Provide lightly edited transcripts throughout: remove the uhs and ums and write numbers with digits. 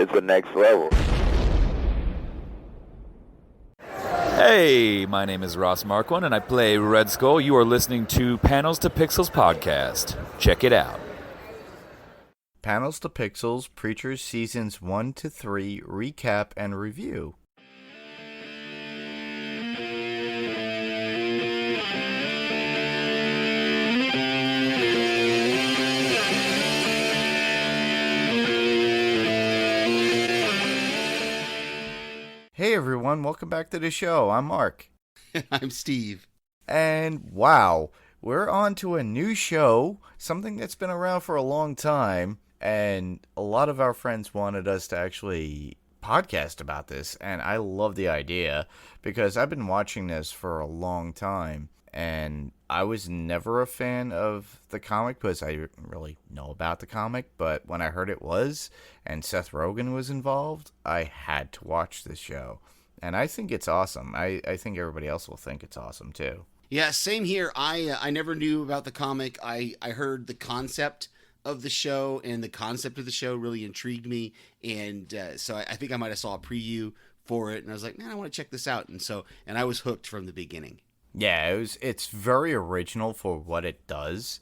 it's the next level. Hey, my name is Ross Marquand, and I play Red Skull. You are listening to Panels to Pixels podcast. Check it out. Panels to Pixels, Preachers Seasons 1 to 3, Recap and Review. Hey everyone, welcome back to the show. I'm Mark. I'm Steve. And wow, we're on to a new show, something that's been around for a long time, and a lot of our friends wanted us to actually podcast about this, and I love the idea because I've been watching this for a long time, and I was never a fan of the comic because I didn't really know about the comic, but when I heard it was, and Seth Rogen was involved, I had to watch this show. And I think it's awesome. I think everybody else will think it's awesome too. Yeah, same here. I never knew about the comic. I heard the concept of the show, and the concept of the show really intrigued me. And so I think I might have saw a preview for it, and I was like, man, I want to check this out. And I was hooked from the beginning. Yeah, it's very original for what it does.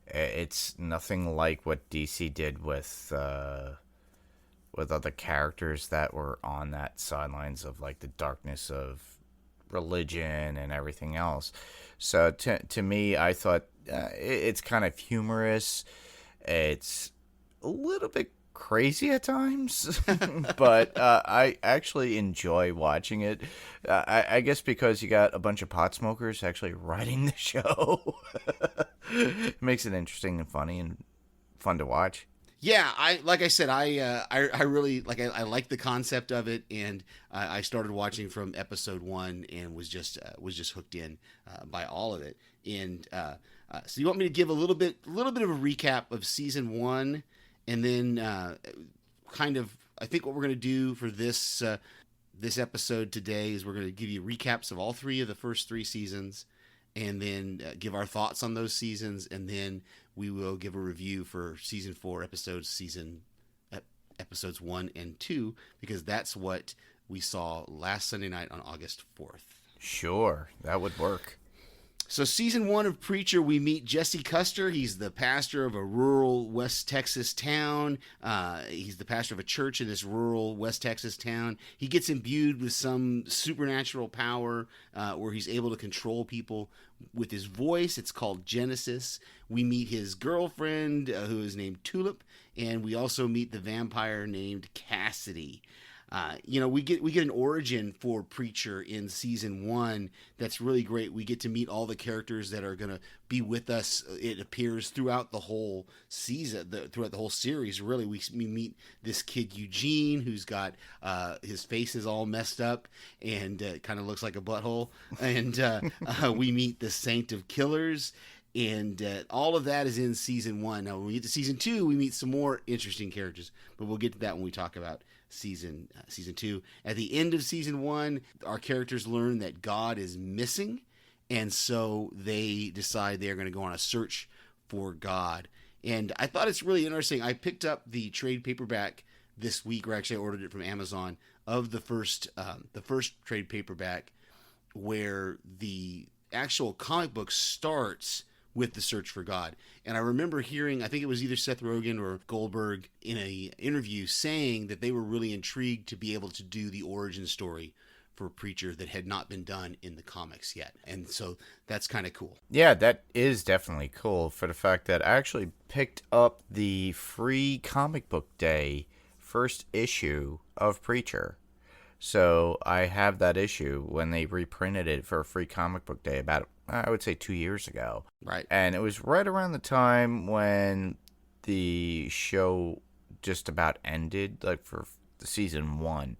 It's nothing like what DC did with other characters that were on that sidelines of like the darkness of religion and everything else. So to me, I thought it's kind of humorous. It's a little bit crazy at times, but I actually enjoy watching it. I guess because you got a bunch of pot smokers actually writing the show. It makes it interesting and funny and fun to watch. Yeah, I really I like the concept of it, and I started watching from episode 1 and was just hooked in by all of it. And so you want me to give a little bit of a recap of season 1, and then kind of I think what we're going to do for this episode today is we're going to give you recaps of all 3 of the first 3 seasons, and then give our thoughts on those seasons, and then we will give a review for season 4 episodes 1 and 2, because that's what we saw last Sunday night on August 4th. Sure, that would work. So season 1 of Preacher, we meet Jesse Custer. He's the pastor of a rural West Texas town. He's the pastor of a church in this rural West Texas town. He gets imbued with some supernatural power where he's able to control people with his voice. It's called Genesis. We meet his girlfriend, who is named Tulip, and we also meet the vampire named Cassidy. We get an origin for Preacher in season 1 that's really great. We get to meet all the characters that are going to be with us. It appears throughout the whole season, throughout the whole series. Really, we meet this kid Eugene, who's got his face is all messed up and kind of looks like a butthole, and we meet the Saint of Killers. And all of that is in season 1. Now, when we get to season 2, we meet some more interesting characters, but we'll get to that when we talk about season 2. At the end of season 1, our characters learn that God is missing, and so they decide they're going to go on a search for God. And I thought it's really interesting. I picked up the trade paperback this week, or actually I ordered it from Amazon, of the first trade paperback, where the actual comic book starts with the search for God. And I remember hearing, I think it was either Seth Rogen or Goldberg in a interview saying that they were really intrigued to be able to do the origin story for Preacher that had not been done in the comics yet. And so that's kind of cool. Yeah, that is definitely cool for the fact that I actually picked up the free comic book day first issue of Preacher. So I have that issue when they reprinted it for a free comic book day about, I would say, 2 years ago. Right. And it was right around the time when the show just about ended, like for season 1.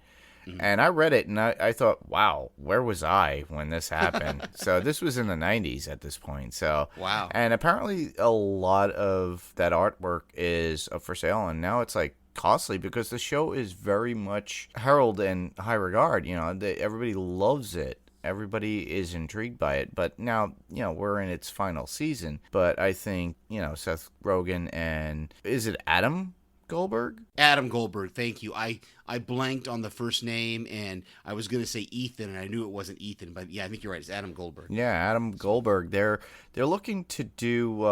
Mm-hmm. And I read it and I thought, wow, where was I when this happened? So this was in the 90s at this point. So wow. And apparently a lot of that artwork is up for sale, and now it's like costly because the show is very much heralded in high regard. Everybody loves it. Everybody is intrigued by it. But now, we're in its final season. But I think, Seth Rogen and, is it Adam Goldberg? Adam Goldberg, thank you. I blanked on the first name, and I was going to say Ethan, and I knew it wasn't Ethan, but yeah, I think you're right. It's Adam Goldberg. Yeah, Adam Goldberg. They're looking to do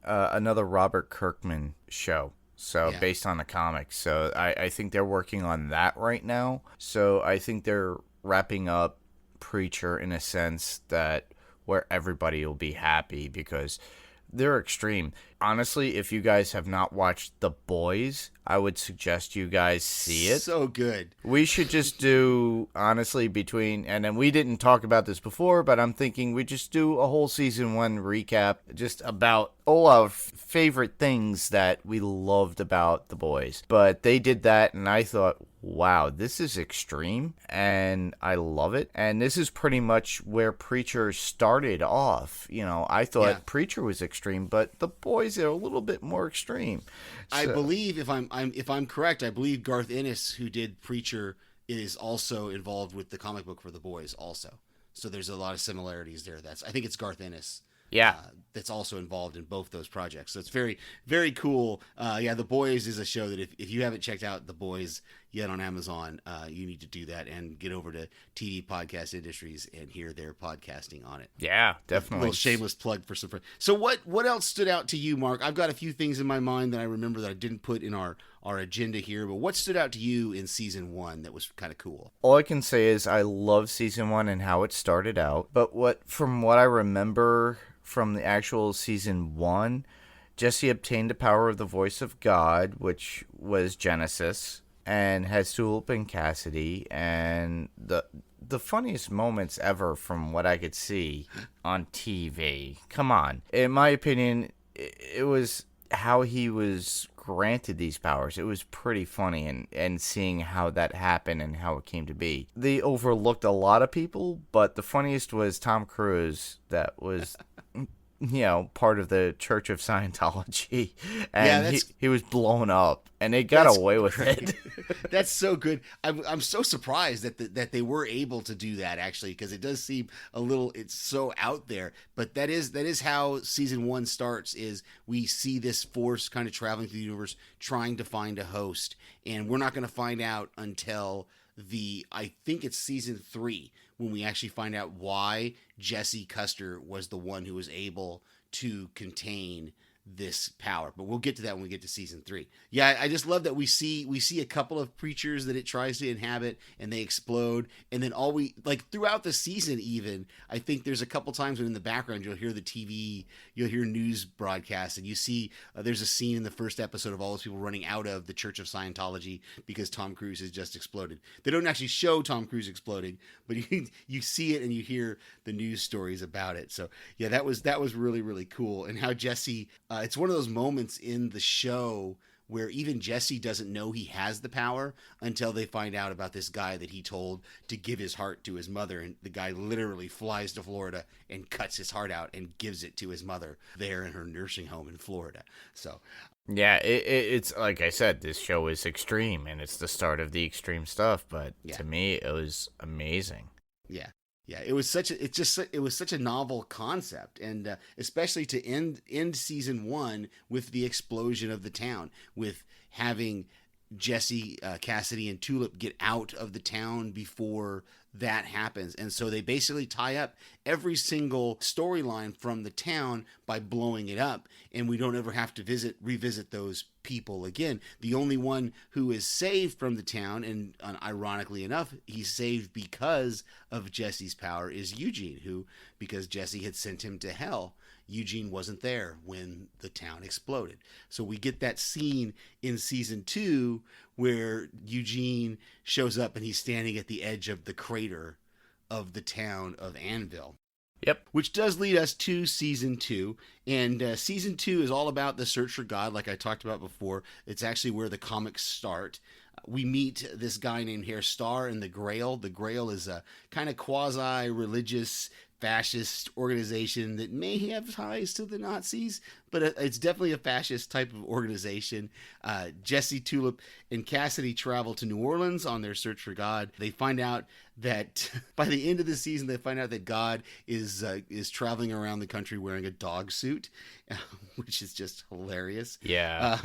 another Robert Kirkman show. So Yeah. based on the comics. So I think they're working on that right now. So I think they're wrapping up Preacher in a sense that where everybody will be happy because they're extreme. Honestly, if you guys have not watched The Boys, I would suggest you guys see it. So good. We should just do, honestly, and then we didn't talk about this before, but I'm thinking we just do a whole season 1 recap just about all our favorite things that we loved about The Boys. But they did that, and I thought, wow, this is extreme, and I love it. And this is pretty much where Preacher started off. You know, I thought Preacher was extreme, but The Boys are a little bit more extreme. I believe, if I'm correct, I believe Garth Ennis, who did Preacher, is also involved with the comic book for The Boys also. So there's a lot of similarities there. I think it's Garth Ennis. Yeah. That's also involved in both those projects. So it's very, very cool. The Boys is a show that if you haven't checked out The Boys yet on Amazon, you need to do that and get over to TV Podcast Industries and hear their podcasting on it. Yeah, definitely. A little shameless plug for some friends. So what else stood out to you, Mark? I've got a few things in my mind that I remember that I didn't put in our agenda here, but what stood out to you in season 1 that was kind of cool? All I can say is I love season 1 and how it started out, but from what I remember from the actual season 1, Jesse obtained the power of the voice of God, which was Genesis, and has Tulip and Cassidy, and the funniest moments ever from what I could see on TV. Come on. In my opinion, it was how he was granted these powers. It was pretty funny and seeing how that happened and how it came to be. They overlooked a lot of people, but the funniest was Tom Cruise, that was part of the Church of Scientology, and he was blown up, and they got away with it. That's so good. I'm so surprised that they were able to do that, actually, because it does seem it's so out there. But that is how season 1 starts. Is we see this force kind of traveling through the universe, trying to find a host, and we're not going to find out until I think it's season 3 when we actually find out why Jesse Custer was the one who was able to contain this power. But we'll get to that when we get to season 3. Yeah, I just love that we see a couple of creatures that it tries to inhabit and they explode, and then throughout the season, even I think there's a couple times when in the background you'll hear news broadcasts, and you see there's a scene in the first episode of all those people running out of the Church of Scientology because Tom Cruise has just exploded. They don't actually show Tom Cruise exploding, but you see it and you hear the news stories about it. So yeah, that was really, really cool. And how Jesse it's one of those moments in the show where even Jesse doesn't know he has the power until they find out about this guy that he told to give his heart to his mother. And the guy literally flies to Florida and cuts his heart out and gives it to his mother there in her nursing home in Florida. So yeah, it's like I said, this show is extreme, and it's the start of the extreme stuff. But to me, it was amazing. Yeah. Yeah, it was such a novel concept, and especially to end season 1 with the explosion of the town, with having Jesse, Cassidy, and Tulip get out of the town before that happens. And so they basically tie up every single storyline from the town by blowing it up, and we don't ever have to revisit those people again. The only one who is saved from the town, and ironically enough, he's saved because of Jesse's power, is Eugene, who, because Jesse had sent him to hell, Eugene wasn't there when the town exploded. So we get that scene in season 2 where Eugene shows up and he's standing at the edge of the crater of the town of Anvil. Yep. Which does lead us to season 2. And season 2 is all about the search for God, like I talked about before. It's actually where the comics start. We meet this guy named Herr Starr in the Grail. The Grail is a kind of quasi-religious fascist organization that may have ties to the Nazis, but it's definitely a fascist type of organization. Jesse, Tulip, and Cassidy travel to New Orleans on their search for God. They find out that by the end of the season, they find out that God is traveling around the country wearing a dog suit, which is just hilarious. Yeah.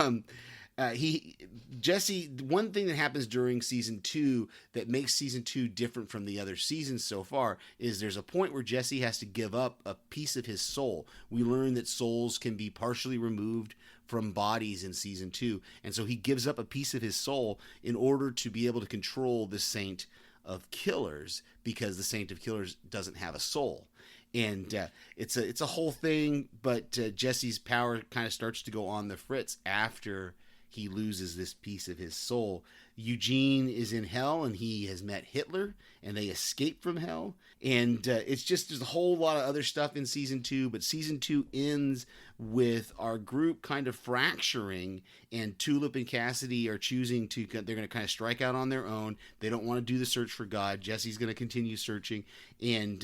Jesse, one thing that happens during season 2 that makes season 2 different from the other seasons so far is there's a point where Jesse has to give up a piece of his soul. We learn that souls can be partially removed from bodies in season 2, and so he gives up a piece of his soul in order to be able to control the Saint of Killers, because the Saint of Killers doesn't have a soul. And it's a whole thing, but Jesse's power kind of starts to go on the fritz after he loses this piece of his soul. Eugene is in hell, and he has met Hitler, and they escape from hell. And it's just, there's a whole lot of other stuff in season 2, but season 2 ends with our group kind of fracturing, and Tulip and Cassidy are choosing to, they're going to kind of strike out on their own. They don't want to do the search for God. Jesse's going to continue searching, and,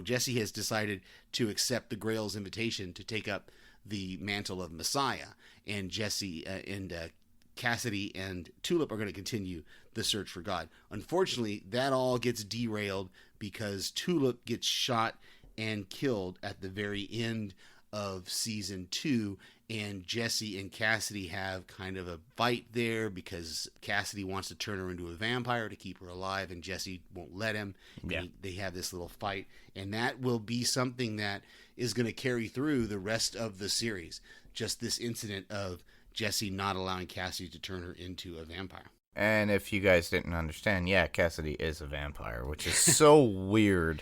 Jesse has decided to accept the Grail's invitation to take up the mantle of Messiah, and Jesse and Cassidy and Tulip are going to continue the search for God. Unfortunately, that all gets derailed because Tulip gets shot and killed at the very end of season 2, and Jesse and Cassidy have kind of a fight there because Cassidy wants to turn her into a vampire to keep her alive, and Jesse won't let him. Yeah. They have this little fight, and that will be something that is going to carry through the rest of the series. Just this incident of Jesse not allowing Cassidy to turn her into a vampire. And if you guys didn't understand, yeah, Cassidy is a vampire, which is so weird,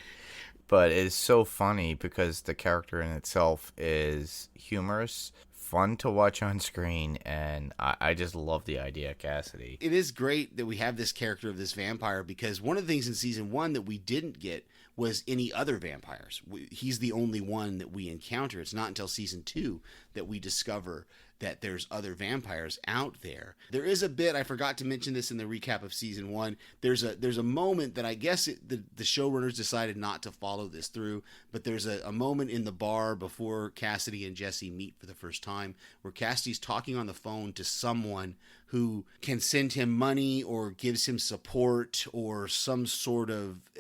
but it's so funny because the character in itself is humorous, fun to watch on screen, and I just love the idea of Cassidy. It is great that we have this character of this vampire, because one of the things in season 1 that we didn't get was any other vampires. He's the only one that we encounter. It's not until season 2 that we discover that there's other vampires out there. There is a bit, I forgot to mention this in the recap of season 1, there's a moment that I guess the showrunners decided not to follow this through, but there's a moment in the bar before Cassidy and Jesse meet for the first time where Cassidy's talking on the phone to someone who can send him money or gives him support or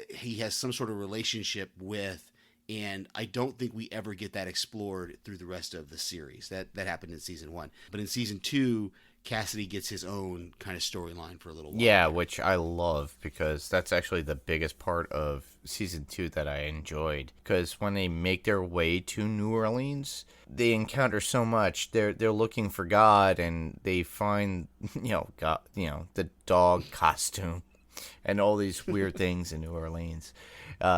he has some sort of relationship with. And I don't think we ever get that explored through the rest of the series. That happened in season 1. But in season 2, Cassidy gets his own kind of storyline for a little while. Yeah, which I love, because that's actually the biggest part of season 2 that I enjoyed. Because when they make their way to New Orleans, they encounter so much. They're looking for God, and they find God, the dog costume and all these weird things in New Orleans.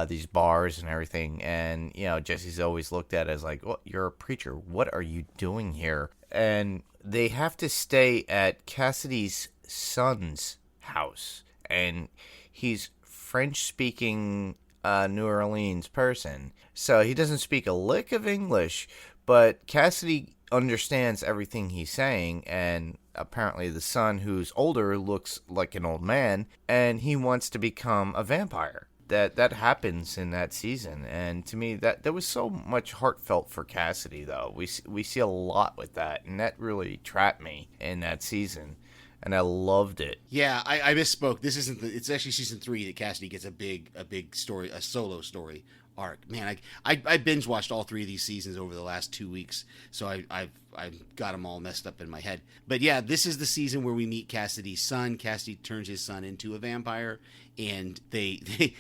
These bars and everything, and Jesse's always looked at as like, well, you're a preacher, what are you doing here? And they have to stay at Cassidy's son's house, and he's French-speaking New Orleans person, so he doesn't speak a lick of English, but Cassidy understands everything he's saying, and apparently the son, who's older, looks like an old man, and he wants to become a vampire. That happens in that season, and to me that there was so much heartfelt for Cassidy, though. We see a lot with that, and that really trapped me in that season, and I loved it. Yeah, I misspoke. This isn't it's actually season 3 that Cassidy gets a big story, a solo story arc. Man, I binge watched all 3 of these seasons over the last 2 weeks, so I've got them all messed up in my head. But yeah, this is the season where we meet Cassidy's son. Cassidy turns his son into a vampire, and they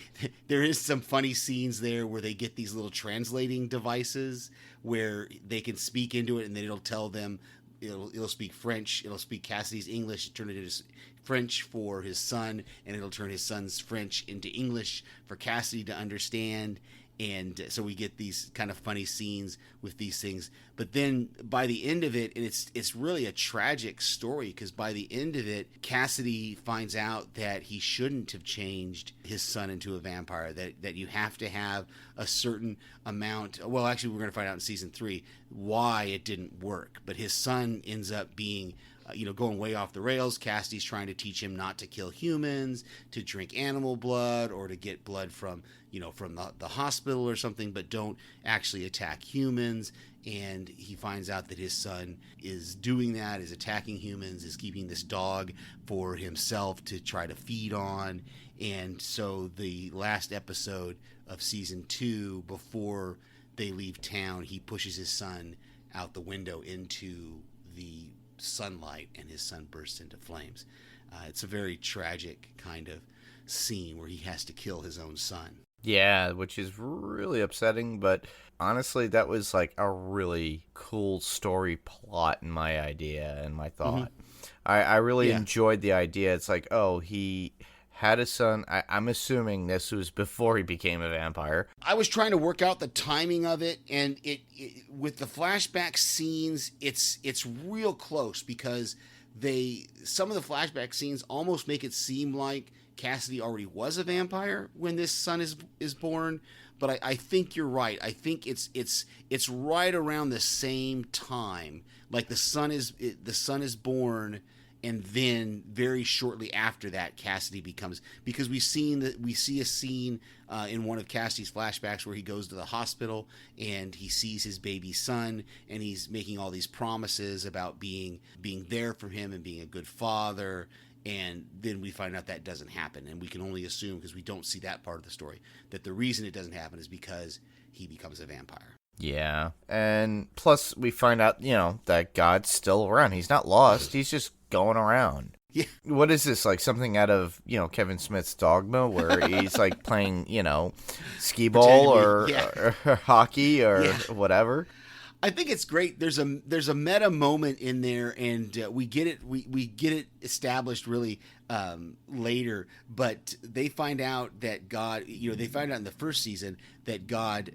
there is some funny scenes there where they get these little translating devices where they can speak into it, and then it'll tell them, it'll speak French, it'll speak Cassidy's English, turn it into French for his son, and it'll turn his son's French into English for Cassidy to understand. And so we get these kind of funny scenes with these things. But then by the end of it, and it's really a tragic story, because by the end of it, Cassidy finds out that he shouldn't have changed his son into a vampire, that you have to have a certain amount. Well, actually, we're going to find out in season 3 why it didn't work. But his son ends up being going way off the rails. Cassidy's trying to teach him not to kill humans, to drink animal blood, or to get blood from the hospital or something, but don't actually attack humans. And he finds out that his son is doing that, is attacking humans, is keeping this dog for himself to try to feed on. And so the last episode of season 2, before they leave town, he pushes his son out the window into the sunlight, and his son bursts into flames. It's a very tragic kind of scene where he has to kill his own son. Yeah, which is really upsetting, but honestly, that was like a really cool story plot in my idea and my thought. I really enjoyed the idea. It's like, oh, he had a son. I'm assuming this was before he became a vampire. I was trying to work out the timing of it, and it with the flashback scenes, it's real close because some of the flashback scenes almost make it seem like Cassidy already was a vampire when this son is born. But I think you're right. I think it's right around the same time. Like the son is born, and then very shortly after that, Cassidy becomes, because we see a scene in one of Cassidy's flashbacks where he goes to the hospital and he sees his baby son, and he's making all these promises about being there for him and being a good father. And then we find out that doesn't happen, and we can only assume, because we don't see that part of the story, that the reason it doesn't happen is because he becomes a vampire. Yeah, and plus we find out, that God's still around. He's not lost. He's just going around. Yeah. What is this, like something out of, Kevin Smith's Dogma, where he's like playing, skee ball or hockey or whatever? I think it's great. There's a meta moment in there, and we get it. We get it established really later. But they find out that God. They find out in the first season that God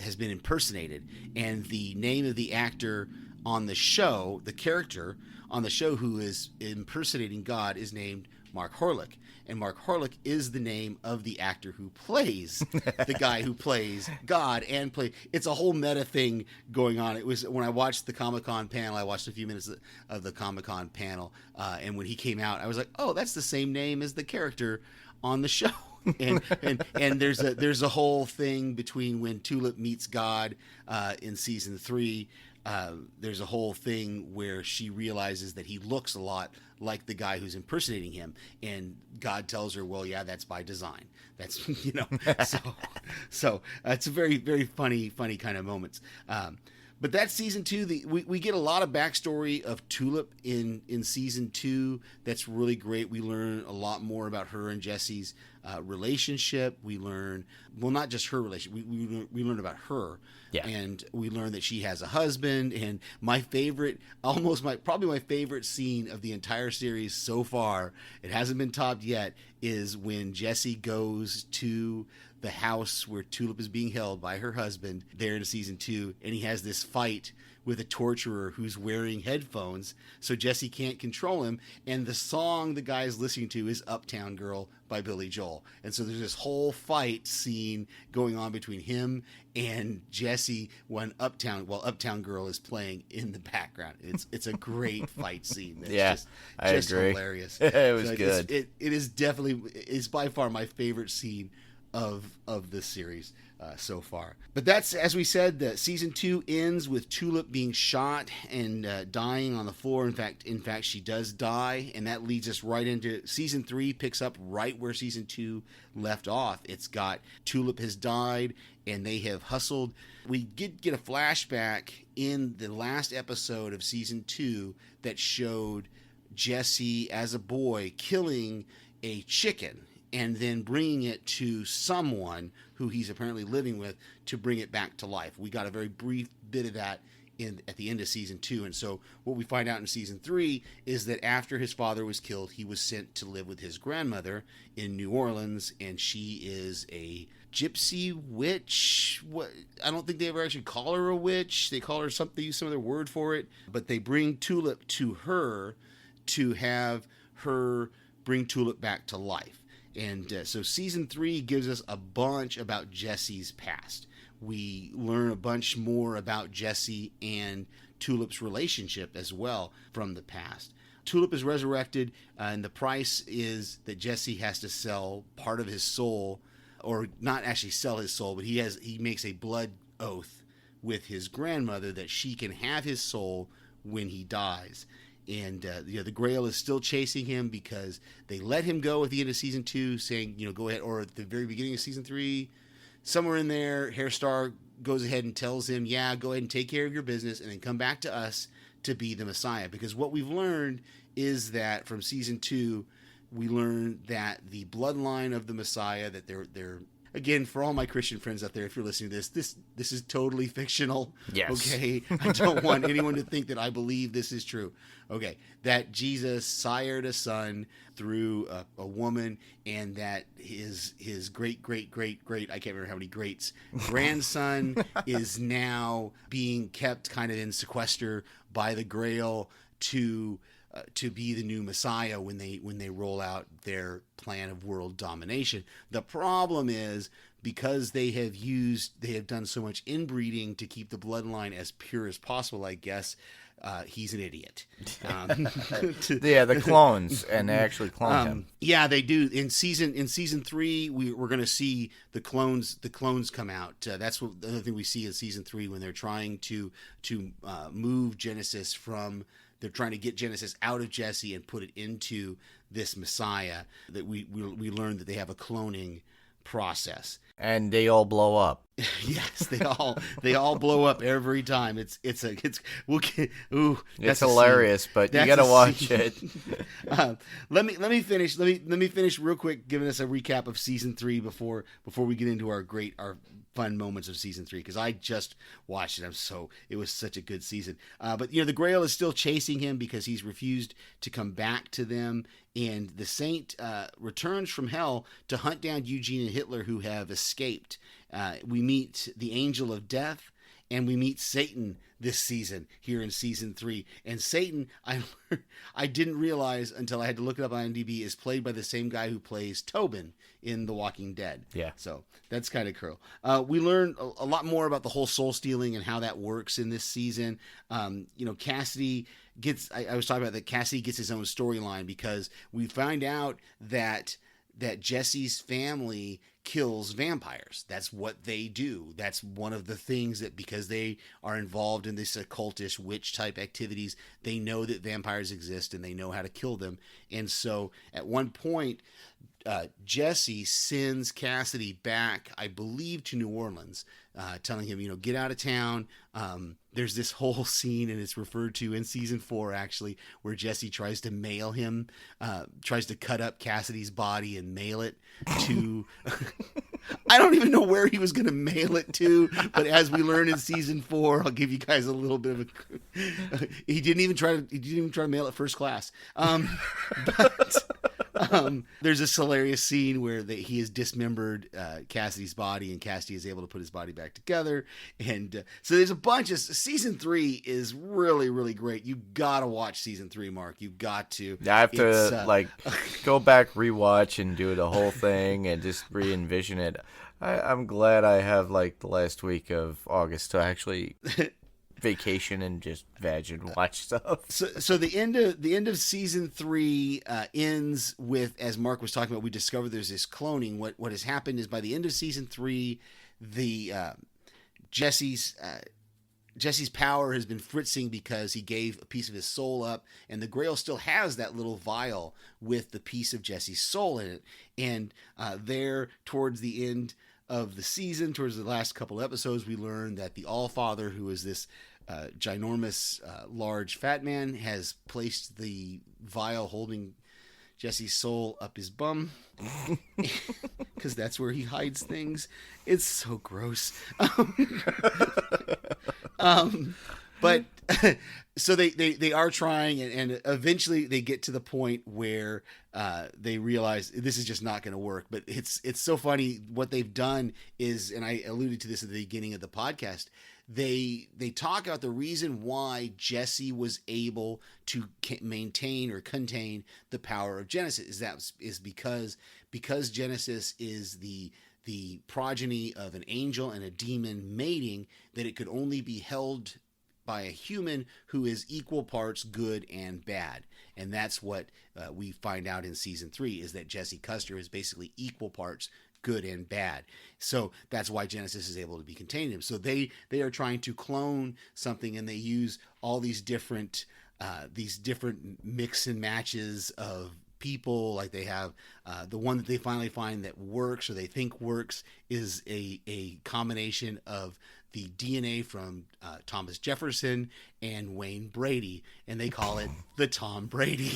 has been impersonated, and the name of the actor on the show, the character on the show who is impersonating God, is named Mark Horlick. And Mark Horlick is the name of the actor who plays the guy who plays God it's a whole meta thing going on. It was when I watched the Comic-Con panel, I watched a few minutes of the Comic-Con panel, and when he came out, I was like, oh, that's the same name as the character on the show. and there's a whole thing between when Tulip meets God in season 3. There's a whole thing where she realizes that he looks a lot like the guy who's impersonating him, and God tells her, well, yeah, that's by design. That's, so it's a very, very funny kind of moments. But that's season 2. We get a lot of backstory of Tulip in season 2. That's really great. We learn a lot more about her and Jesse's relationship. We learn, well, not just her relationship. We learn about her. Yeah. And we learn that she has a husband. And my favorite, probably my favorite scene of the entire series so far, it hasn't been topped yet, is when Jesse goes to the house where Tulip is being held by her husband there in season 2, and he has this fight with a torturer who's wearing headphones, so Jesse can't control him, and the song the guy is listening to is Uptown Girl by Billy Joel. And so there's this whole fight scene going on between him and Jesse while Uptown Girl is playing in the background. It's a great fight scene. It's I agree. Hilarious. It was good. It is definitely, it's by far my favorite scene of this series so far. But that's, as we said, the season 2 ends with Tulip being shot and dying on the floor. In fact, she does die, and that leads us right into season 3. Picks up right where season 2 left off. It's got Tulip has died, and they have hustled. We get a flashback in the last episode of season 2 that showed Jesse as a boy killing a chicken and then bringing it to someone who he's apparently living with to bring it back to life. We got a very brief bit of that at the end of season 2. And so what we find out in season 3 is that after his father was killed, he was sent to live with his grandmother in New Orleans, and she is a gypsy witch. I don't think they ever actually call her a witch. They call her something, they use some other word for it, but they bring Tulip to her to have her bring Tulip back to life. And so season 3 gives us a bunch about Jesse's past. We learn a bunch more about Jesse and Tulip's relationship as well from the past. Tulip is resurrected, and the price is that Jesse has to sell part of his soul, or not actually sell his soul, but he makes a blood oath with his grandmother that she can have his soul when he dies. And the Grail is still chasing him because they let him go at the end of season 2, saying, go ahead, or at the very beginning of season 3, somewhere in there, Hairstar goes ahead and tells him, yeah, go ahead and take care of your business and then come back to us to be the Messiah. Because what we've learned is that from season 2, we learned that the bloodline of the Messiah, that they're again, for all my Christian friends out there, if you're listening to this is totally fictional. Yes. Okay. I don't want anyone to think that I believe this is true. Okay. That Jesus sired a son through a woman, and that his great, I can't remember how many greats, grandson is now being kept kind of in sequester by the Grail to be the new Messiah when they roll out their plan of world domination. The problem is, because they have done so much inbreeding to keep the bloodline as pure as possible, I guess, he's an idiot. Yeah, the clones, and they actually clone him. Yeah, they do. In season 3, we're going to see the clones come out. That's what the other thing we see in season 3, when they're trying to move Genesis from. They're trying to get Genesis out of Jesse and put it into this Messiah. That we learned that they have a cloning process. And they all blow up. Yes, they all blow up every time. It's hilarious, but you gotta watch it. Let me finish. Let me finish real quick, giving us a recap of season 3 before we get into our fun moments of season 3, because I just watched it. It was such a good season. But the Grail is still chasing him because he's refused to come back to them. And the Saint returns from hell to hunt down Eugene and Hitler, who have escaped. We meet the Angel of Death, and we meet Satan this season here in season 3. And Satan, I didn't realize until I had to look it up on IMDb, is played by the same guy who plays Tobin in The Walking Dead. Yeah. So that's kind of cool. We learned a lot more about the whole soul stealing and how that works in this season. Cassidy gets, I was talking about that Cassidy gets his own storyline, because we find out that Jesse's family kills vampires. That's what they do. That's one of the things that, because they are involved in this occultish witch type activities, they know that vampires exist and they know how to kill them. And so at one point, Jesse sends Cassidy back, I believe, to New Orleans, telling him, get out of town. There's this whole scene, and it's referred to in season 4, actually, where Jesse tries to cut up Cassidy's body and mail it to. I don't even know where he was going to mail it to, but as we learn in season 4, I'll give you guys a little bit of he didn't even try to mail it first class. There's this hilarious scene where he has dismembered Cassidy's body, and Cassidy is able to put his body back together. And so there's a bunch of season 3 is really, really great. You gotta watch season 3, Mark. You got to. I have to go back, rewatch, and do the whole thing, and just re-envision it. I'm glad I have the last week of August to actually vacation and just veg and watch stuff. So the end of season 3 ends with, as Mark was talking about, we discovered there's this cloning. What has happened is, by the end of season 3, the Jesse's power has been fritzing because he gave a piece of his soul up, and the Grail still has that little vial with the piece of Jesse's soul in it. And there, towards the end of the season, towards the last couple episodes, we learned that the Allfather, who is this ginormous, large, fat man, has placed the vial holding Jesse's soul up his bum, because that's where he hides things. It's so gross. But so they are trying, and eventually they get to the point where they realize this is just not going to work. But it's so funny. What they've done is, and I alluded to this at the beginning of the podcast, they talk about the reason why Jesse was able to maintain or contain the power of Genesis is because Genesis is the progeny of an angel and a demon mating, that it could only be held by a human who is equal parts good and bad. And that's what we find out in season 3, is that Jesse Custer is basically equal parts good and bad. So that's why Genesis is able to be contained in him. So they are trying to clone something, and they use all these different mix and matches of people. Like they have the one that they finally find that works, or they think works, is a combination of the DNA from Thomas Jefferson and Wayne Brady, and they call it the Tom Brady.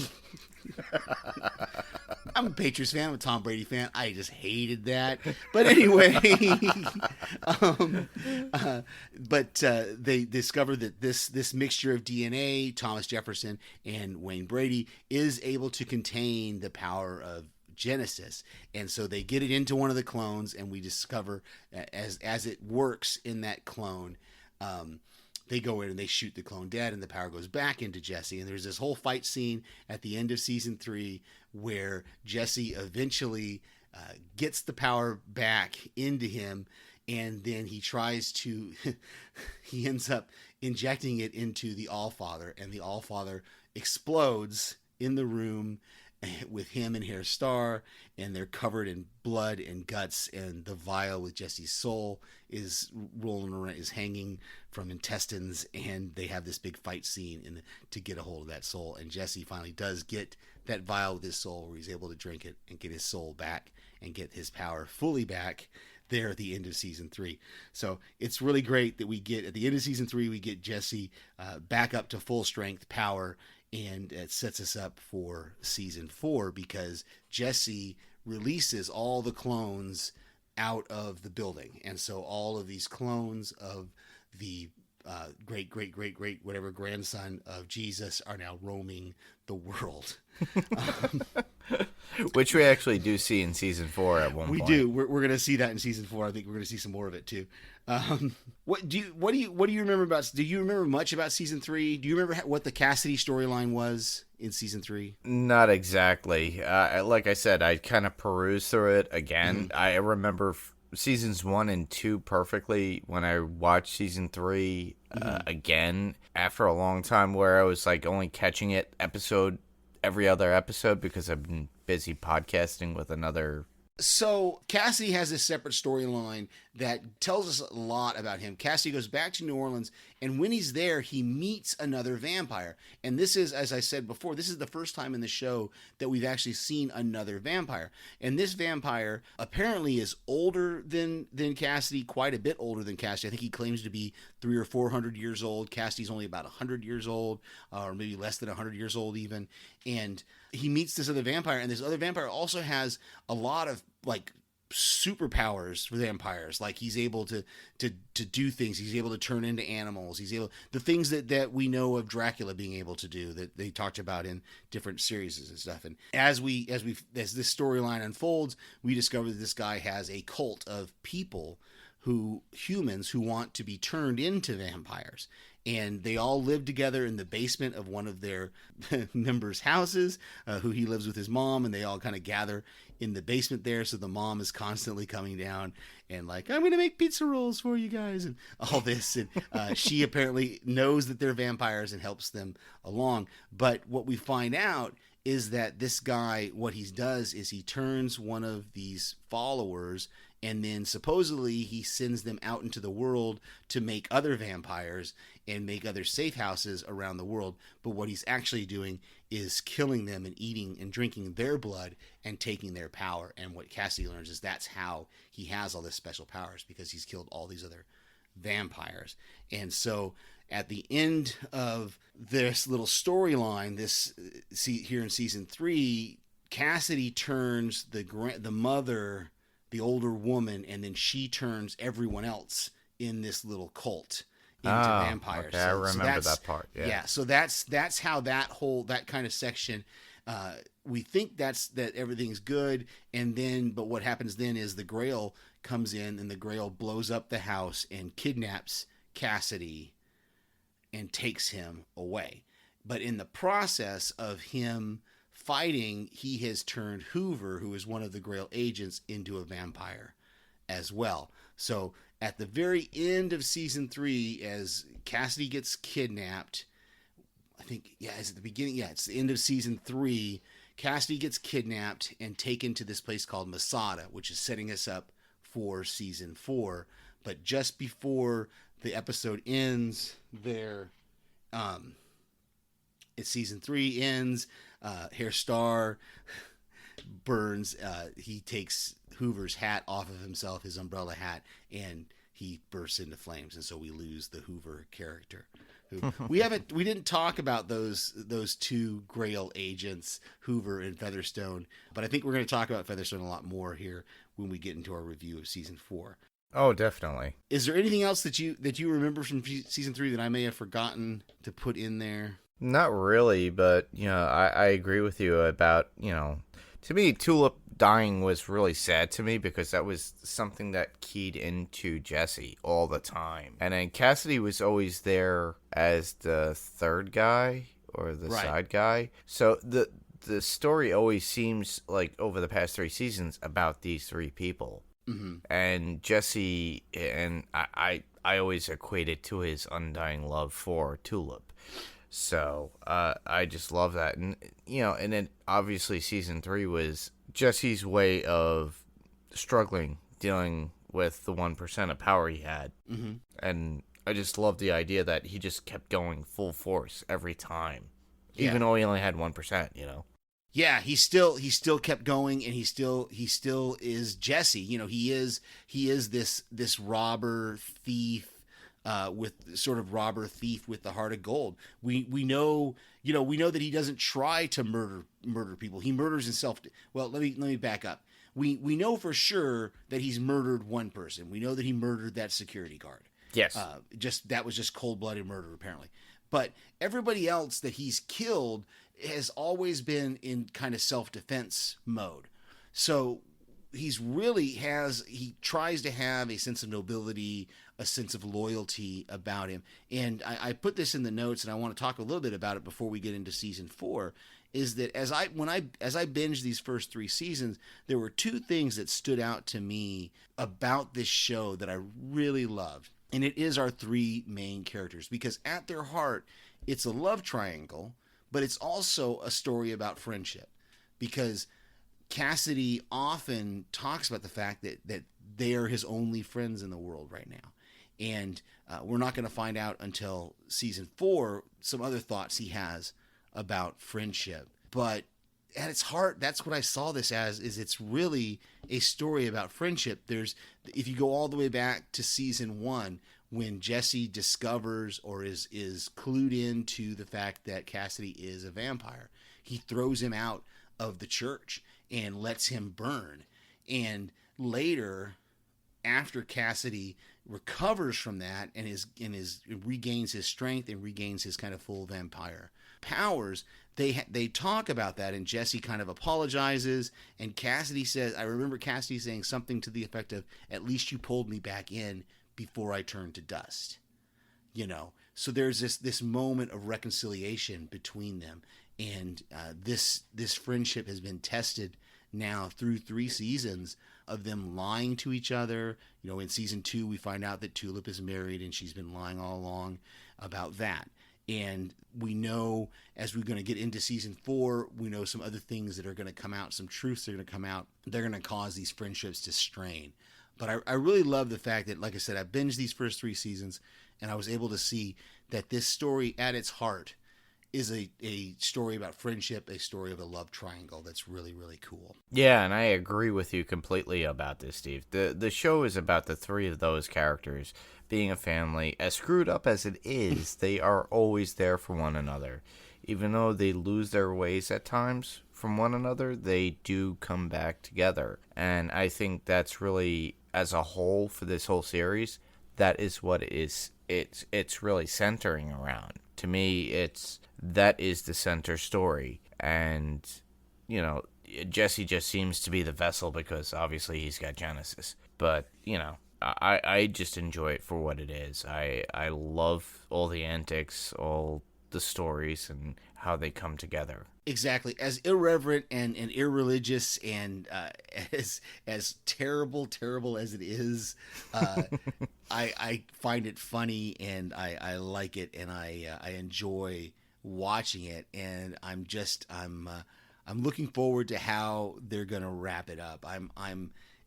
I'm a Patriots fan. I'm a Tom Brady fan. I just hated that. But anyway, they discovered that this mixture of DNA, Thomas Jefferson and Wayne Brady, is able to contain the power of Genesis, and so they get it into one of the clones, and we discover as it works in that clone. They go in and they shoot the clone dead, and the power goes back into Jesse. And there's this whole fight scene at the end of season 3 where Jesse eventually gets the power back into him, and then he tries to he ends up injecting it into the Allfather, and the Allfather explodes in the room with him and Hair Star, and they're covered in blood and guts, and the vial with Jesse's soul is rolling around, is hanging from intestines, and they have this big fight scene to get a hold of that soul. And Jesse finally does get that vial with his soul, where he's able to drink it and get his soul back and get his power fully back there at the end of season 3. So it's really great that we get, at the end of season 3, we get Jesse back up to full strength power. And it sets us up for season 4, because Jesse releases all the clones out of the building. And so all of these clones of the great whatever grandson of Jesus are now roaming the world. Which we actually do see in season 4 at one point. We do. We're going to see that in season 4. I think we're going to see some more of it too. What do you remember about? Do you remember much about season 3? Do you remember what the Cassidy storyline was in season 3? Not exactly. Like I said, I kind of perused through it again. Mm-hmm. I remember seasons 1 and 2 perfectly when I watched season 3 again after a long time, where I was like only catching it every other episode because I've been busy podcasting with another. So Cassidy has a separate storyline that tells us a lot about him. Cassidy goes back to New Orleans, and when he's there, he meets another vampire. And this is, as I said before, this is the first time in the show that we've actually seen another vampire. And this vampire apparently is older than Cassidy, quite a bit older than Cassidy. I think he claims to be 300 or 400 years old. Cassidy's only about 100 years old, or maybe less than 100 years old even. And he meets this other vampire, and this other vampire also has a lot of like superpowers for vampires. Like he's able to do things. He's able to turn into animals. He's able, the things that we know of Dracula being able to do, that they talked about in different series and stuff. And as this storyline unfolds, we discover that this guy has a cult of humans who want to be turned into vampires. And they all live together in the basement of one of their members' houses, who he lives with his mom, and they all kind of gather in the basement there. So the mom is constantly coming down and like, I'm going to make pizza rolls for you guys and all this. And she apparently knows that they're vampires and helps them along. But what we find out is that this guy, what he does is he turns one of these followers, and then supposedly he sends them out into the world to make other vampires and make other safe houses around the world. But what he's actually doing is killing them and eating and drinking their blood and taking their power. And what Cassidy learns is that's how he has all this special powers, because he's killed all these other vampires. And so at the end of this little storyline, here in season 3, Cassidy turns the mother, the older woman, and then she turns everyone else in this little cult into vampires. Okay, I remember that part. Yeah. So that's how that kind of section. We think that everything's good, and then but what happens then is the Grail comes in, and the Grail blows up the house and kidnaps Cassidy and takes him away. But in the process of him fighting, he has turned Hoover, who is one of the Grail agents, into a vampire as well. So at the very end of season 3, as Cassidy gets kidnapped, I think, it's at the beginning. Yeah, it's the end of season 3. Cassidy gets kidnapped and taken to this place called Masada, which is setting us up for season 4. But just before the episode ends there, it's season 3 ends, Hair Star burns, he takes Hoover's hat off of himself, his umbrella hat, and he bursts into flames, and so we lose the Hoover character. We didn't talk about those two Grail agents, Hoover and Featherstone, but I think we're going to talk about Featherstone a lot more here when we get into our review of season 4. Oh, definitely. Is there anything else that you remember from season 3 that I may have forgotten to put in there? Not really, but, I agree with you about, to me, Tulip dying was really sad to me because that was something that keyed into Jesse all the time. And then Cassidy was always there as the third guy or the side guy. So the story always seems like over the past 3 seasons about these 3 people. Mm-hmm. And Jesse, and I always equate it to his undying love for Tulip. So I just love that. And, and then obviously season 3 was Jesse's way of struggling, dealing with the 1% of power he had. Mm-hmm. And I just love the idea that he just kept going full force every time, even though he only had 1%, Yeah, he still kept going, and he still is Jesse. He is this robber thief, with sort of robber thief with the heart of gold. We know that he doesn't try to murder people. He murders himself. Well, let me back up. We know for sure that he's murdered one person. We know that he murdered that security guard. Yes. That was just cold-blooded murder, apparently. But everybody else that he's killed has always been in kind of self-defense mode. So he tries to have a sense of nobility, a sense of loyalty about him. And I put this in the notes, and I want to talk a little bit about it before we get into season 4, is that as I binged these first 3 seasons, there were 2 things that stood out to me about this show that I really loved. And it is our 3 main characters, because at their heart, it's a love triangle, but it's also a story about friendship, because Cassidy often talks about the fact that they are his only friends in the world right now. And we're not going to find out until season 4 some other thoughts he has about friendship. But at its heart, that's what I saw this as, is it's really a story about friendship. If you go all the way back to season 1, when Jesse discovers or is clued into the fact that Cassidy is a vampire, he throws him out of the church and lets him burn. And later, after Cassidy recovers from that and regains his strength and regains his kind of full vampire powers, they talk about that, and Jesse kind of apologizes, and Cassidy says, I remember Cassidy saying something to the effect of, "At least you pulled me back in before I turned to dust." So there's this moment of reconciliation between them, and this friendship has been tested now through 3 seasons of them lying to each other. In season 2, we find out that Tulip is married, and she's been lying all along about that. And we know, as we're going to get into season 4, we know some other things that are going to come out, some truths that are going to come out. They're going to cause these friendships to strain. But I really love the fact that, like I said, I binged these first 3 seasons, and I was able to see that this story at its heart is a story about friendship, a story of a love triangle that's really, really cool. Yeah, and I agree with you completely about this, Steve. The show is about the 3 of those characters being a family. As screwed up as it is, they are always there for one another. Even though they lose their ways at times from one another, they do come back together. And I think that's really, as a whole for this whole series, that is what it's really centering around. To me, that is the center story. And, Jesse just seems to be the vessel because obviously he's got Genesis. But, I just enjoy it for what it is. I love all the antics, all the stories, and how they come together. Exactly. As irreverent and irreligious and as terrible as it is, I find it funny, and I like it, and I enjoy watching it, and I'm looking forward to how they're gonna wrap it up.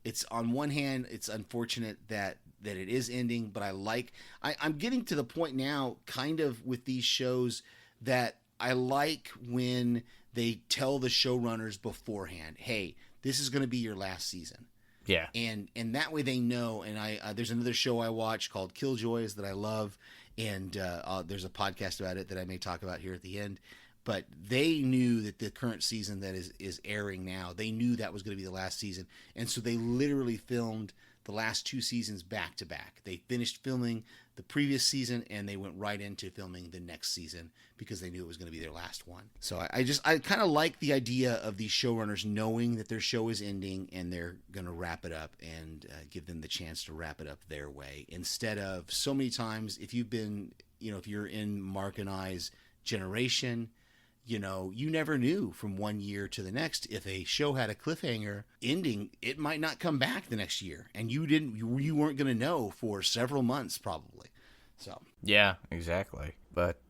It's, on one hand, it's unfortunate that it is ending, but I'm getting to the point now, kind of with these shows, that I like when they tell the showrunners beforehand, hey, this is going to be your last season. Yeah. And that way they know. And there's another show I watch called Killjoys that I love, and there's a podcast about it that I may talk about here at the end. But they knew that the current season that is airing now, they knew that was going to be the last season, and so they literally filmed the last 2 seasons back to back. They finished filming the previous season and they went right into filming the next season because they knew it was going to be their last one. So I kind of like the idea of these showrunners knowing that their show is ending and they're going to wrap it up and give them the chance to wrap it up their way, instead of so many times if you've been, if you're in Mark and I's generation, you never knew from one year to the next. If a show had a cliffhanger ending, it might not come back the next year, and you weren't going to know for several months probably. So Yeah, exactly. But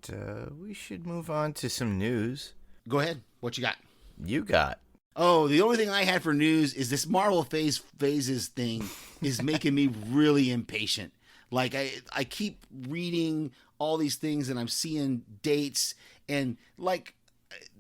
we should move on to some news. go ahead. What you got? You got. Oh, the only thing I had for news is this Marvel phases thing is making me really impatient. Like I keep reading all these things and I'm seeing dates, and like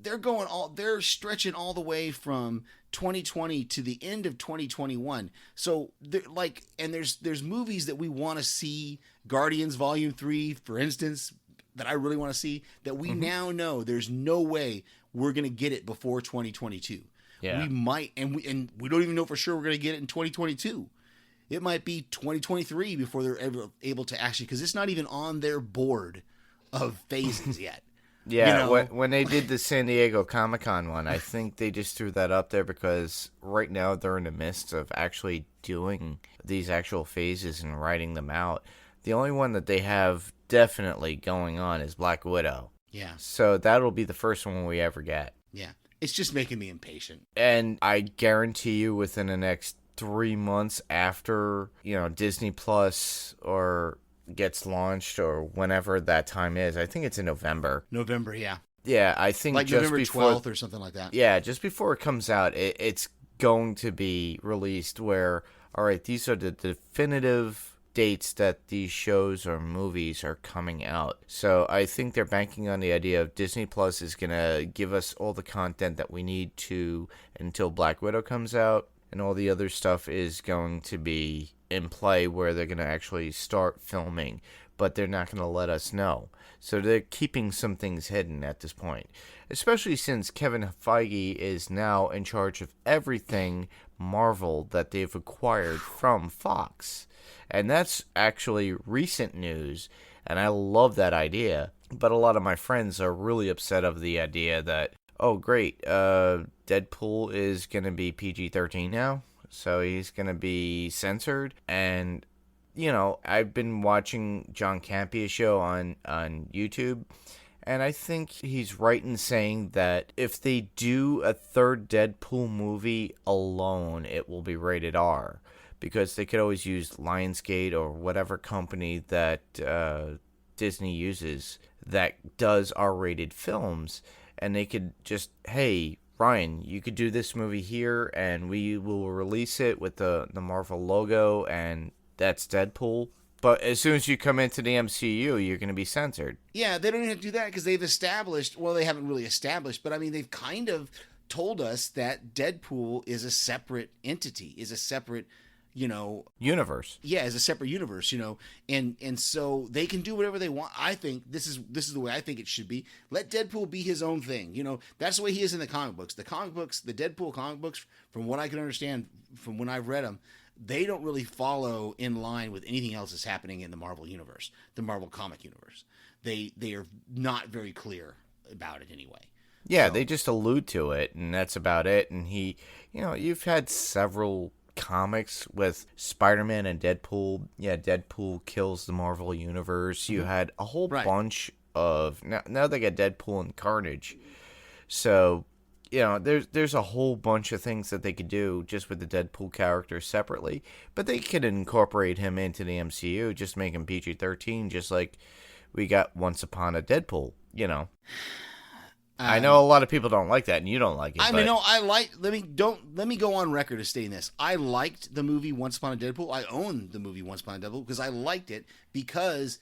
they're stretching all the way from 2020 to the end of 2021. So there's movies that we want to see, Guardians Volume 3 for instance, that I really want to see, that we now know there's no way we're going to get it before 2022. Yeah. We might, and we don't even know for sure we're going to get it in 2022. It might be 2023 before they're ever able to actually, because it's not even on their board of phases yet. Yeah, when they did the San Diego Comic-Con one, I think they just threw that up there because right now they're in the midst of actually doing these actual phases and writing them out. The only one that they have definitely going on is Black Widow. Yeah. So that'll be the first one we ever get. Yeah. It's just making me impatient. And I guarantee you within the next 3 months after, Disney Plus or gets launched or whenever that time is, I think it's in November. November, yeah. Yeah, I think Like just November before, 12th or something like that. Yeah, just before it comes out, it's going to be released where, all right, these are the definitive dates that these shows or movies are coming out. So I think they're banking on the idea of Disney Plus is going to give us all the content that we need to until Black Widow comes out, and all the other stuff is going to be in play where they're going to actually start filming, but they're not going to let us know. So they're keeping some things hidden at this point, especially since Kevin Feige is now in charge of everything Marvel that they've acquired from Fox. And that's actually recent news, and I love that idea. But a lot of my friends are really upset of the idea that, oh great, Deadpool is going to be PG-13 now, so he's going to be censored. And, I've been watching John Campia's show on YouTube, and I think he's right in saying that if they do a third Deadpool movie alone, it will be rated R. Because they could always use Lionsgate or whatever company that Disney uses that does R-rated films, and they could just, hey, Ryan, you could do this movie here, and we will release it with the Marvel logo, and that's Deadpool. But as soon as you come into the MCU, you're going to be censored. Yeah, they don't even have to do that because they've established, well, they haven't really established, but I mean, they've kind of told us that Deadpool is a separate entity, is a separate universe. Yeah, as a separate universe, and so they can do whatever they want. I think this is the way I think it should be. Let Deadpool be his own thing. That's the way he is in the comic books. The Deadpool comic books, from what I can understand, from when I've read them, they don't really follow in line with anything else that's happening in the Marvel universe, the Marvel comic universe. They are not very clear about it anyway. Yeah, they just allude to it, and that's about it. And you've had several comics with Spider-Man and Deadpool. Yeah, Deadpool kills the Marvel universe. You had a whole bunch of now they got Deadpool and Carnage. So, there's a whole bunch of things that they could do just with the Deadpool character separately, but they could incorporate him into the MCU, just make him PG-13, just like we got Once Upon a Deadpool, I know a lot of people don't like that, and you don't like it. Let me go on record as stating this. I liked the movie Once Upon a Deadpool. I own the movie Once Upon a Deadpool because I liked it because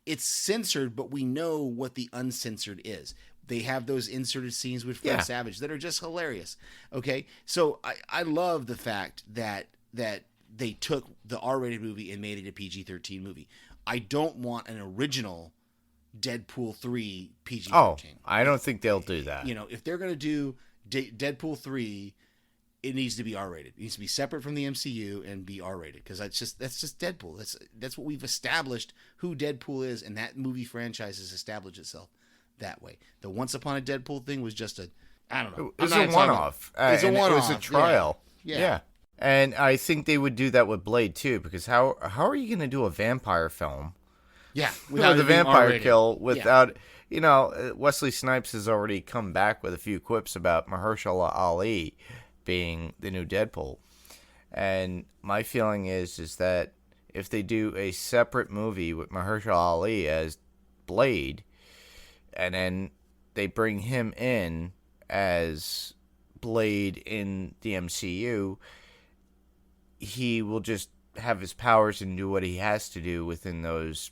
it's censored, but we know what the uncensored is. They have those inserted scenes with Fred Savage that are just hilarious. Okay, so I love the fact that that they took the R-rated movie and made it a PG-13 movie. I don't want an original Deadpool 3 PG-13. Oh, I don't think they'll do that. If they're going to do Deadpool 3, it needs to be R-rated. It needs to be separate from the MCU and be R-rated, because that's just Deadpool. That's what we've established who Deadpool is, and that movie franchise has established itself that way. The Once Upon a Deadpool thing was just I don't know. It was a one-off. It's a one-off. It was a trial. Yeah. And I think they would do that with Blade too, because how are you going to do a vampire film? Yeah, Without the vampire kill, without Wesley Snipes has already come back with a few quips about Mahershala Ali being the new Deadpool, and my feeling is that if they do a separate movie with Mahershala Ali as Blade, and then they bring him in as Blade in the MCU, he will just have his powers and do what he has to do within those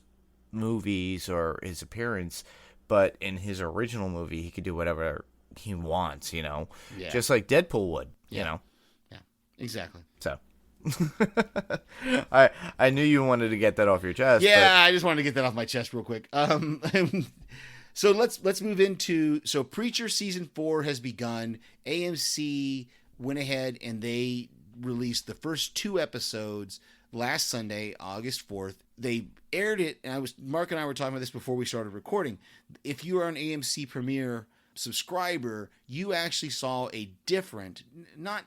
movies or his appearance. But in his original movie, he could do whatever he wants, just like Deadpool would, Yeah, exactly. So I knew you wanted to get that off your chest. Yeah, I just wanted to get that off my chest real quick. So let's move into Preacher season 4 has begun. AMC went ahead and they released the first 2 episodes last Sunday, August 4th. They aired it, and Mark and I were talking about this before we started recording. If you are an AMC Premiere subscriber, you actually saw a different, not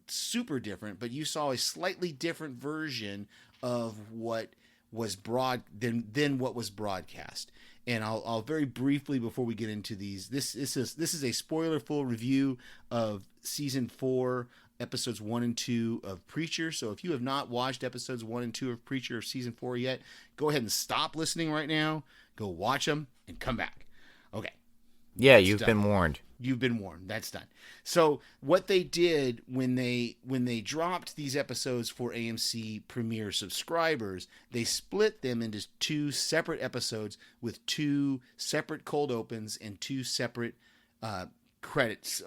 super different, but you saw a slightly different version of what was than what was broadcast. And I'll very briefly, before we get into these, this is a spoiler-full review of season 4, episodes 1 and 2 of Preacher. So if you have not watched episodes 1 and 2 of Preacher of season 4 yet, go ahead and stop listening right now. Go watch them and come back. Okay. Yeah, you've been warned. You've been warned. That's done. So what they did when they dropped these episodes for AMC Premiere subscribers, they split them into 2 separate episodes with 2 separate cold opens and 2 separate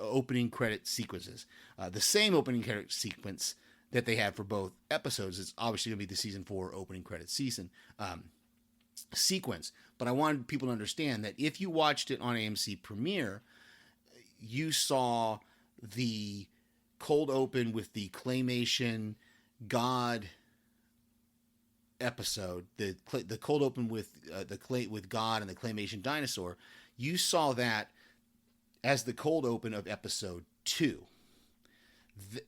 opening credit sequences. The same opening credit sequence that they had for both episodes is obviously going to be the season 4 opening credit sequence. But I wanted people to understand that if you watched it on AMC Premiere, you saw the cold open with the claymation God episode, the cold open with with God and the claymation dinosaur. You saw that as the cold open of episode 2.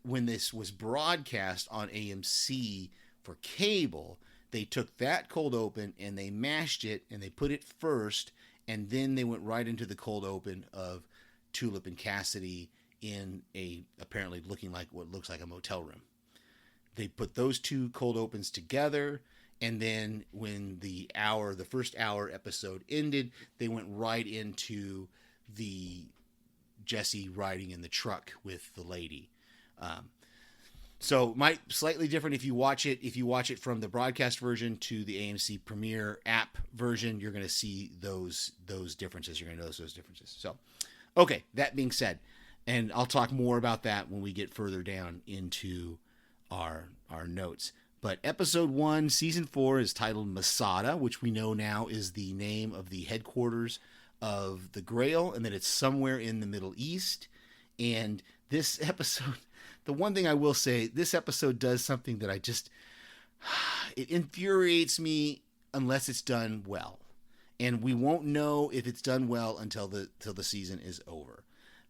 When this was broadcast on AMC for cable, they took that cold open and they mashed it and they put it first, and then they went right into the cold open of Tulip and Cassidy in a apparently looking like what looks like a motel room. They put those 2 cold opens together, and then when the first hour episode ended, they went right into the Jesse riding in the truck with the lady. So might slightly different if you watch it from the broadcast version to the AMC Premiere app version. You're going to see those differences. You're going to notice those differences. So, okay, that being said, and I'll talk more about that when we get further down into our notes. But episode 1, season 4 is titled Masada, which we know now is the name of the headquarters of the Grail, and that it's somewhere in the Middle East. And this episode, the one thing I will say, this episode does something that it infuriates me unless it's done well. And we won't know if it's done well until the season is over.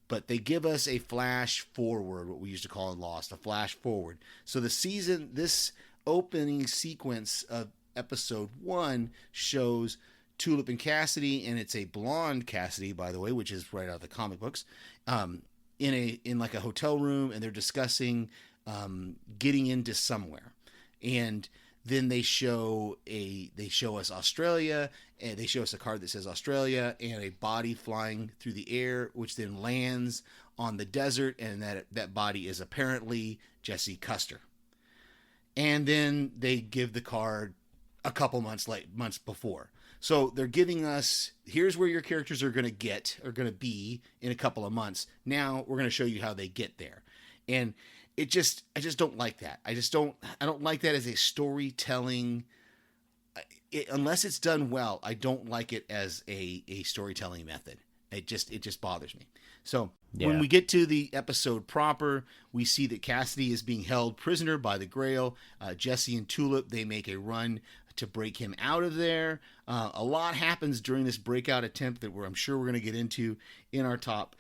But they give us a flash forward, what we used to call in Lost, a flash forward. So this opening sequence of episode 1 shows Tulip and Cassidy, and it's a blonde Cassidy, by the way, which is right out of the comic books, in like a hotel room, and they're discussing getting into somewhere. And then they show us Australia, and they show us a card that says Australia and a body flying through the air, which then lands on the desert, and that body is apparently Jesse Custer. And then they give the card a couple months before. So they're giving us, here's where your characters are going to be in a couple of months. Now we're going to show you how they get there. And I just don't like that. I don't like that as a storytelling. Unless it's done well, I don't like it as a storytelling method. It just bothers me. So when we get to the episode proper, we see that Cassidy is being held prisoner by the Grail. Jesse and Tulip, they make a run to break him out of there. A lot happens during this breakout attempt that I'm sure we're going to get into in our top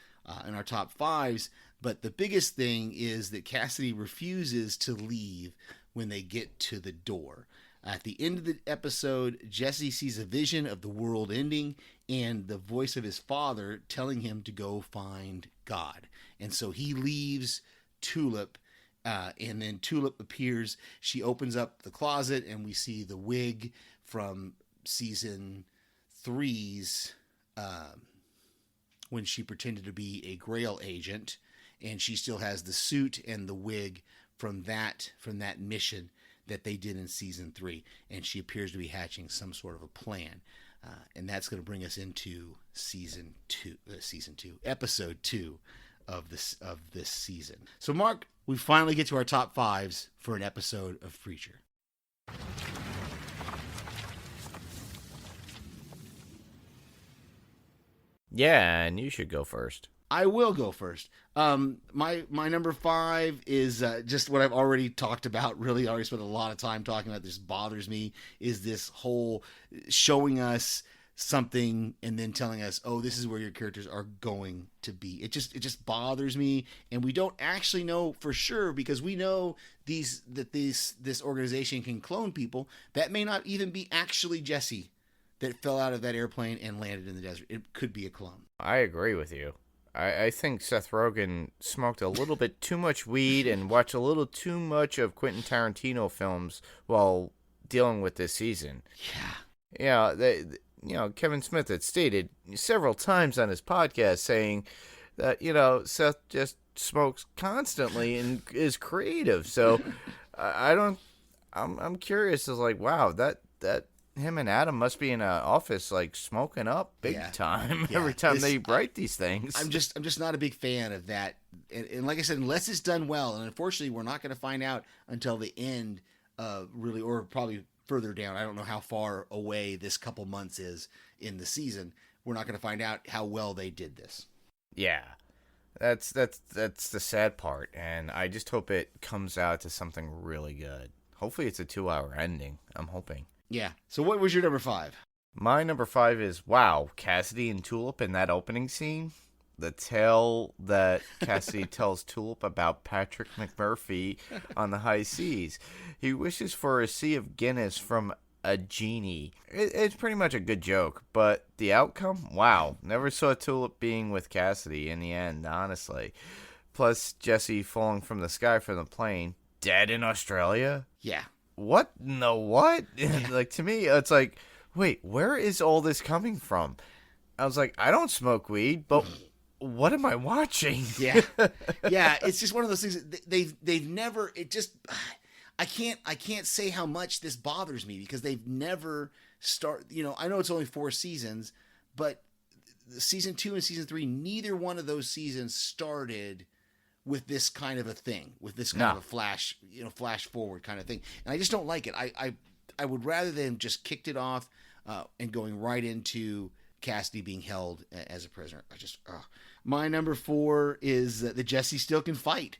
fives. But the biggest thing is that Cassidy refuses to leave when they get to the door. At the end of the episode, Jesse sees a vision of the world ending and the voice of his father telling him to go find God. And so he leaves Tulip, and then Tulip appears. She opens up the closet, and we see the wig from season 3's when she pretended to be a Grail agent, and she still has the suit and the wig from that mission that they did in season 3, and she appears to be hatching some sort of a plan, and that's going to bring us into episode 2 of this season. So, Mark, we finally get to our top fives for an episode of Preacher. Yeah, and you should go first. I will go first. My number 5 is just what I've already talked about. Really, already spent a lot of time talking about. This bothers me. Is this whole showing us something and then telling us, oh, this is where your characters are going to be. It just bothers me, and we don't actually know for sure, because we know this organization can clone people. That may not even be actually Jesse that fell out of that airplane and landed in the desert. It could be a clone. I agree with you. I think Seth Rogen smoked a little bit too much weed and watched a little too much of Quentin Tarantino films while dealing with this season. Yeah. Kevin Smith had stated several times on his podcast saying that, Seth just smokes constantly and is creative. So I'm curious. It's like, wow, that him and Adam must be in an office like smoking up big time every time they write these things. I'm just not a big fan of that. And like I said, unless it's done well, and unfortunately we're not going to find out until the end, really, or probably further down. I don't know how far away this couple months is in the season. We're not going to find out how well they did this. Yeah. That's the sad part, and I just hope it comes out to something really good. Hopefully it's a 2-hour ending. I'm hoping. Yeah. So what was your number 5? My number 5 is, wow, Cassidy and Tulip in that opening scene. The tale that Cassidy tells Tulip about Patrick McMurphy on the high seas. He wishes for a sea of Guinness from a genie. It's pretty much a good joke, but the outcome? Wow. Never saw Tulip being with Cassidy in the end, honestly. Plus, Jesse falling from the sky from the plane. Dead in Australia? Yeah. What? No, what? Like, to me, it's like, wait, where is all this coming from? I was like, I don't smoke weed, but what am I watching? Yeah. It's just one of those things. They've never. It just. I can't say how much this bothers me, because they've never I know it's only 4 seasons, but season 2 and season 3, neither one of those seasons started with this kind of a thing, with this kind of a flash forward kind of thing. And I just don't like it. I would rather them just kicked it off and going right into Cassidy being held as a prisoner. My number 4 is that Jesse still can fight.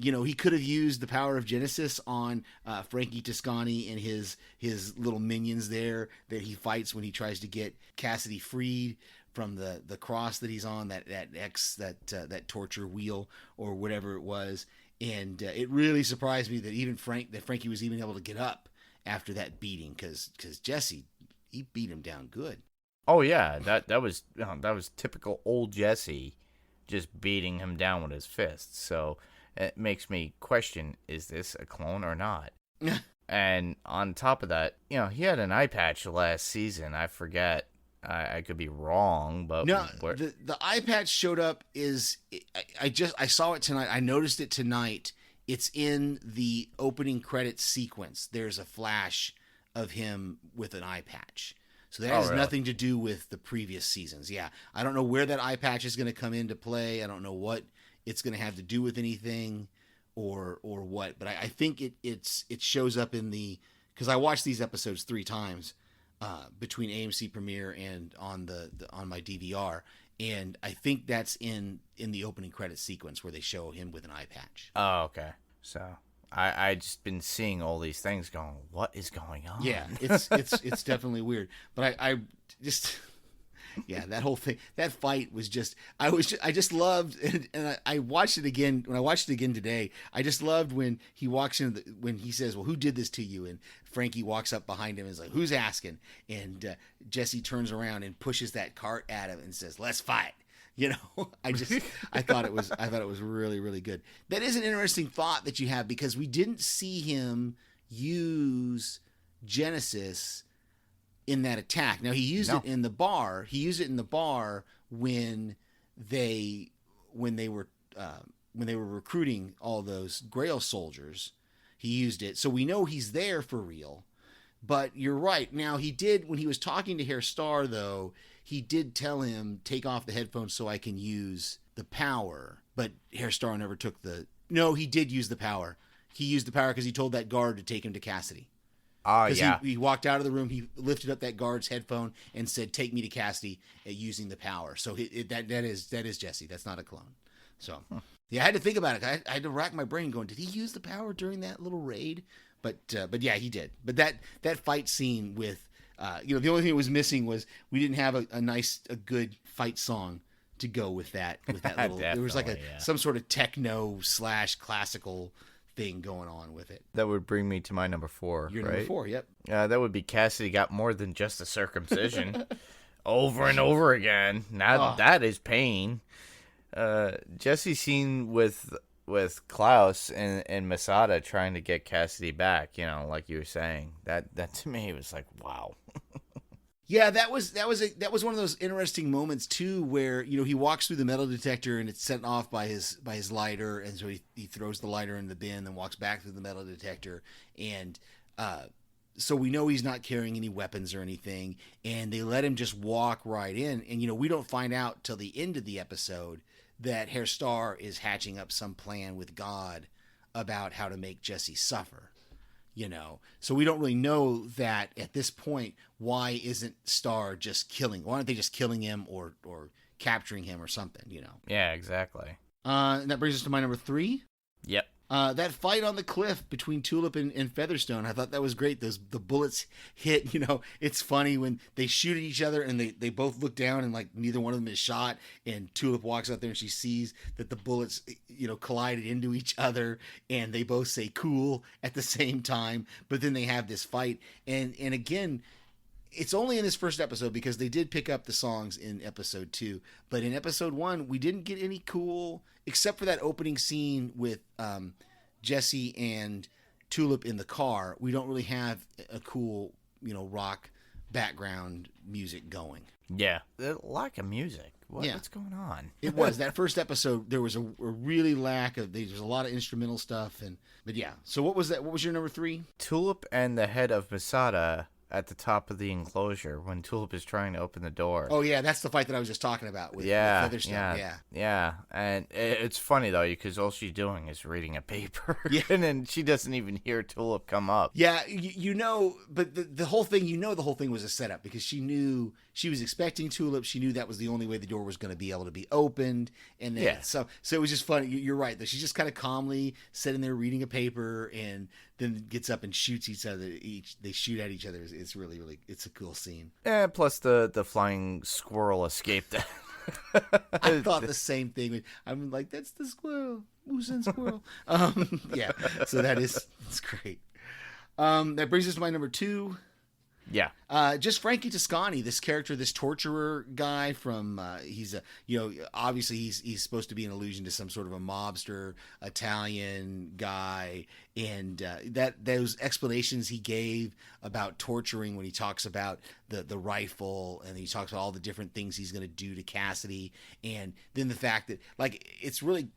He could have used the power of Genesis on Frankie Toscani and his little minions there that he fights when he tries to get Cassidy freed from the cross that he's on, that torture wheel or whatever it was. And it really surprised me that Frankie was even able to get up after that beating, because Jesse, he beat him down good. Oh yeah, that was typical old Jesse, just beating him down with his fists. So it makes me question, is this a clone or not? And on top of that, he had an eye patch last season. I forget. I could be wrong, but no, the eye patch showed up. I saw it tonight. I noticed it tonight. It's in the opening credits sequence. There's a flash of him with an eye patch. So that has nothing to do with the previous seasons. Yeah, I don't know where that eye patch is going to come into play. I don't know what it's going to have to do with anything, or what. But I think it shows up in the, because I watched these episodes 3 times between AMC Premiere and on on my DVR, and I think that's in the opening credit sequence where they show him with an eye patch. Oh, okay. So I just been seeing all these things going, what is going on? Yeah, it's definitely weird. But I just yeah, that whole thing, that fight was just I just loved, and I watched it again when I watched it again today. I just loved when he walks in when he says, "Well, who did this to you?" And Frankie walks up behind him and is like, "Who's asking?" And Jesse turns around and pushes that cart at him and says, "Let's fight." You know, I thought it was really, really good. That is an interesting thought that you have, because we didn't see him use Genesis in that attack. Now he used it in the bar. He used it in the bar when they were recruiting all those Grail soldiers. He used it, so we know he's there for real. But you're right. Now he did, when he was talking to Herr Starr, though, he did tell him, take off the headphones so I can use the power. But Herr Starr never took no, he did use the power. He used the power because he told that guard to take him to Cassidy. Yeah. He walked out of the room, he lifted up that guard's headphone and said, "Take me to Cassidy," using the power. So that is Jesse. That's not a clone. So yeah, I had to think about it. I had to rack my brain going, did he use the power during that little raid? But yeah, he did. But that fight scene with the only thing that was missing was we didn't have a good fight song to go with that little. There was like some sort of techno / classical thing going on with it. That would bring me to my number 4. Your right? number 4, yep. That would be Cassidy got more than just a circumcision. Over and over again. Now that is pain. Jesse's scene with Klaus and Masada trying to get Cassidy back, like you were saying, that to me was like, wow. Yeah, that was one of those interesting moments too, where he walks through the metal detector and it's sent off by his lighter, and so he throws the lighter in the bin and walks back through the metal detector, and so we know he's not carrying any weapons or anything, and they let him just walk right in, and we don't find out till the end of the episode that Herr Starr is hatching up some plan with God about how to make Jesse suffer. So we don't really know that at this point. Why isn't Starr just killing? Why aren't they just killing him or capturing him or something? Yeah, exactly. And that brings us to my number 3. Yep. That fight on the cliff between Tulip and Featherstone, I thought that was great. The bullets hit, it's funny when they shoot at each other and they both look down and like neither one of them is shot, and Tulip walks out there and she sees that the bullets, collided into each other, and they both say cool at the same time, but then they have this fight. And again, it's only in this first episode because they did pick up the songs in episode 2, but in episode 1 we didn't get any cool, except for that opening scene with Jesse and Tulip in the car. We don't really have a cool rock background music going. Yeah, lack of music. What's going on? It was that first episode. There was a really lack of. There's a lot of instrumental stuff, but yeah. So what was that? What was your number 3? Tulip and the head of Masada at the top of the enclosure when Tulip is trying to open the door. Oh yeah, that's the fight that I was just talking about with Featherstone. Yeah. And it's funny though, because all she's doing is reading a paper, and then she doesn't even hear Tulip come up. Yeah, but the whole thing, the whole thing was a setup, because she knew she was expecting Tulip. She knew that was the only way the door was going to be able to be opened, and then so it was just funny. You're right, though. She's just kind of calmly sitting there reading a paper, and then gets up and shoots each other. They shoot at each other. It's really, really, it's a cool scene. Yeah, plus the flying squirrel escaped. I thought the same thing. I'm like, that's the squirrel. Who's in squirrel? Yeah. So it's great. That brings us to my number 2. Yeah. Just Frankie Toscani, this character, this torturer guy from, he's obviously he's supposed to be an allusion to some sort of a mobster Italian guy. And those explanations he gave about torturing, when he talks about the rifle, and he talks about all the different things he's going to do to Cassidy. And then the fact that, like, it's really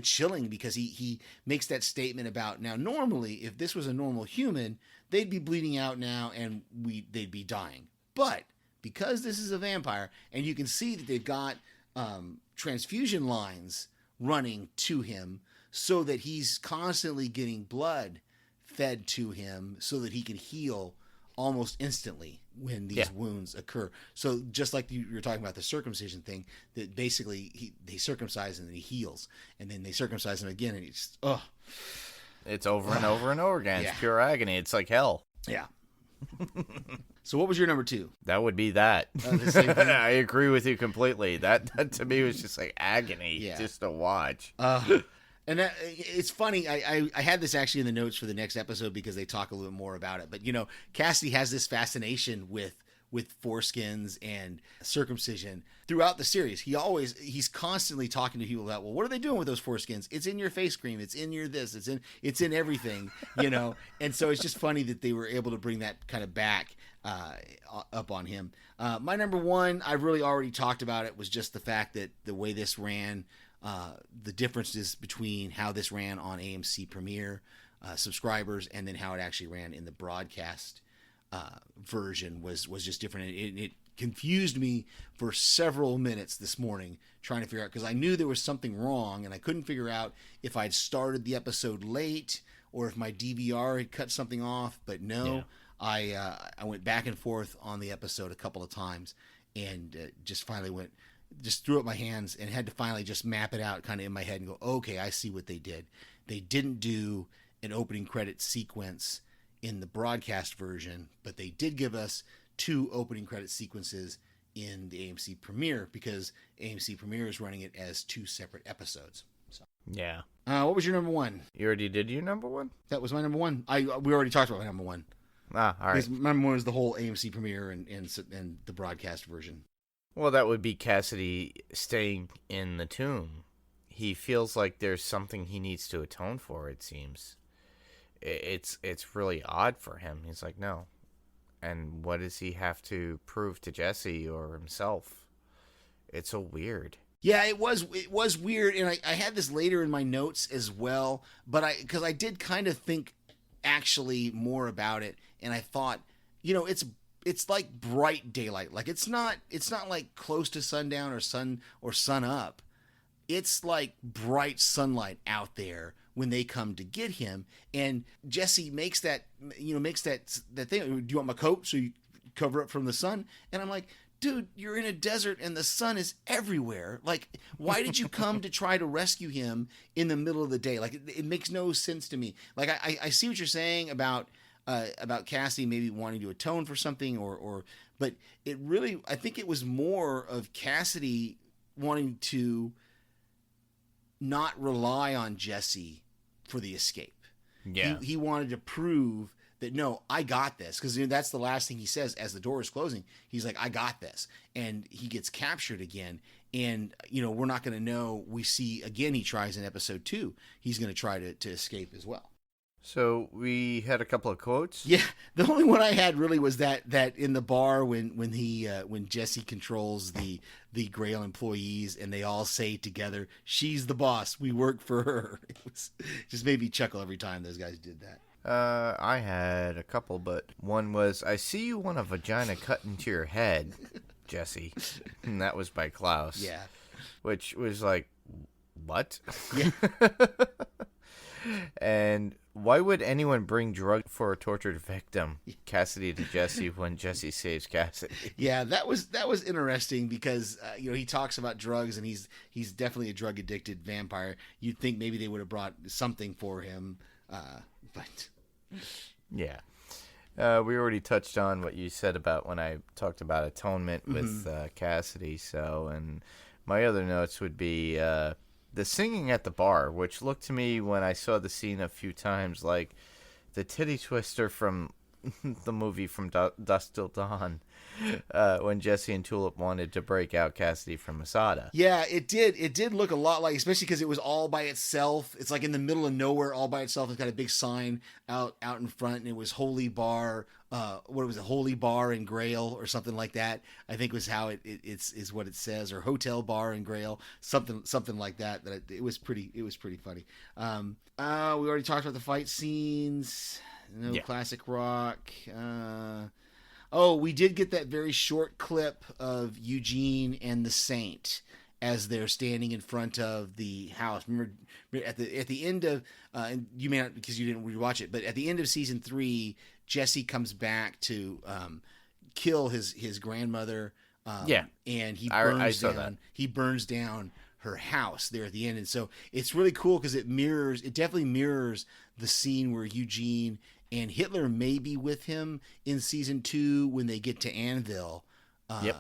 chilling, because he makes that statement about, now normally if this was a normal human, they'd be bleeding out now and they'd be dying. But because this is a vampire, and you can see that they've got transfusion lines running to him, so that he's constantly getting blood fed to him so that he can heal almost instantly when these wounds occur. So just like you were talking about the circumcision thing, that basically they circumcise and then he heals, and then they circumcise him again, and he's it's over and over and over again. Yeah. It's pure agony. It's like hell. yeah. So what was your number 2? That would be that. The same thing? I agree with you completely. That to me was just like agony just to watch. And that, it's funny. I had this actually in the notes for the next episode because they talk a little bit more about it. But Cassidy has this fascination with foreskins and circumcision throughout the series. He's constantly talking to people about, well, what are they doing with those foreskins? It's in your face cream. It's in your this. It's in everything. And so it's just funny that they were able to bring that kind of back up on him. My number 1, I've really already talked about it, was just the fact that the way this ran. The differences between how this ran on AMC Premiere subscribers and then how it actually ran in the broadcast version was just different. It confused me for several minutes this morning trying to figure out, because I knew there was something wrong and I couldn't figure out if I'd started the episode late or if my DVR had cut something off. But no, I went back and forth on the episode a couple of times and just finally threw up my hands and had to finally just map it out kind of in my head and go, okay, I see what they did. They didn't do an opening credit sequence in the broadcast version, but they did give us 2 opening credit sequences in the AMC Premiere because AMC Premiere is running it as 2 separate episodes. So, Yeah. what was your number 1? You already did your number 1? That was my number 1. We already talked about my number 1. All right. My number 1 was the whole AMC Premiere and the broadcast version. Well, that would be Cassidy staying in the tomb. He feels like there's something he needs to atone for, it seems. It's really odd for him. He's like, no. And what does he have to prove to Jesse or himself? It's so weird. Yeah, it was weird, and I had this later in my notes as well, but because I did kind of think actually more about it, and I thought, it's like bright daylight. Like it's not like close to sundown or sun up. It's like bright sunlight out there when they come to get him. And Jesse makes that thing. Do you want my coat so you cover up from the sun? And I'm like, dude, you're in a desert and the sun is everywhere. Like, why did you come to try to rescue him in the middle of the day? Like, it makes no sense to me. Like, I see what you're saying about Cassidy maybe wanting to atone for something but it really, I think it was more of Cassidy wanting to not rely on Jesse for the escape. Yeah. He wanted to prove that, no, I got this. Because that's the last thing he says as the door is closing. He's like, I got this. And he gets captured again. And, we're not going to know. We see, again, he tries in episode 2. He's going to try to escape as well. So we had a couple of quotes. Yeah, the only one I had really was that in the bar when Jesse controls the Grail employees and they all say together, "She's the boss. We work for her." It just made me chuckle every time those guys did that. I had a couple, but one was, "I see you want a vagina cut into your head, Jesse," and that was by Klaus. Yeah, which was like, what? Yeah. And why would anyone bring drug for a tortured victim? Cassidy to Jesse when Jesse saves Cassidy. Yeah, that was interesting because he talks about drugs and he's definitely a drug addicted vampire. You'd think maybe they would have brought something for him, but yeah. We already touched on what you said about when I talked about atonement with Cassidy. So, and my other notes would be the singing at the bar, which looked to me when I saw the scene a few times like the titty twister from the movie From Dusk Till Dawn, when Jesse and Tulip wanted to break out Cassidy from Masada. Yeah, it did. It did look a lot like, especially because it was all by itself. It's like in the middle of nowhere, all by itself. It's got a big sign out in front, and it was Holy Bar. What was it? Holy Bar and Grail, or something like that. I think was how it's what it says, or Hotel Bar and Grail, something like that. It was pretty funny. We already talked about the fight scenes. Classic rock. We did get that very short clip of Eugene and the Saint as they're standing in front of the house. Remember at the end of and you may not because you didn't rewatch it, but at the end of season 3, Jesse comes back to kill his grandmother. And he burns I saw down. that. He burns down her house there at the end, and so it's really cool because it definitely mirrors the scene where Eugene and Hitler may be with him in season 2 when they get to Anvil.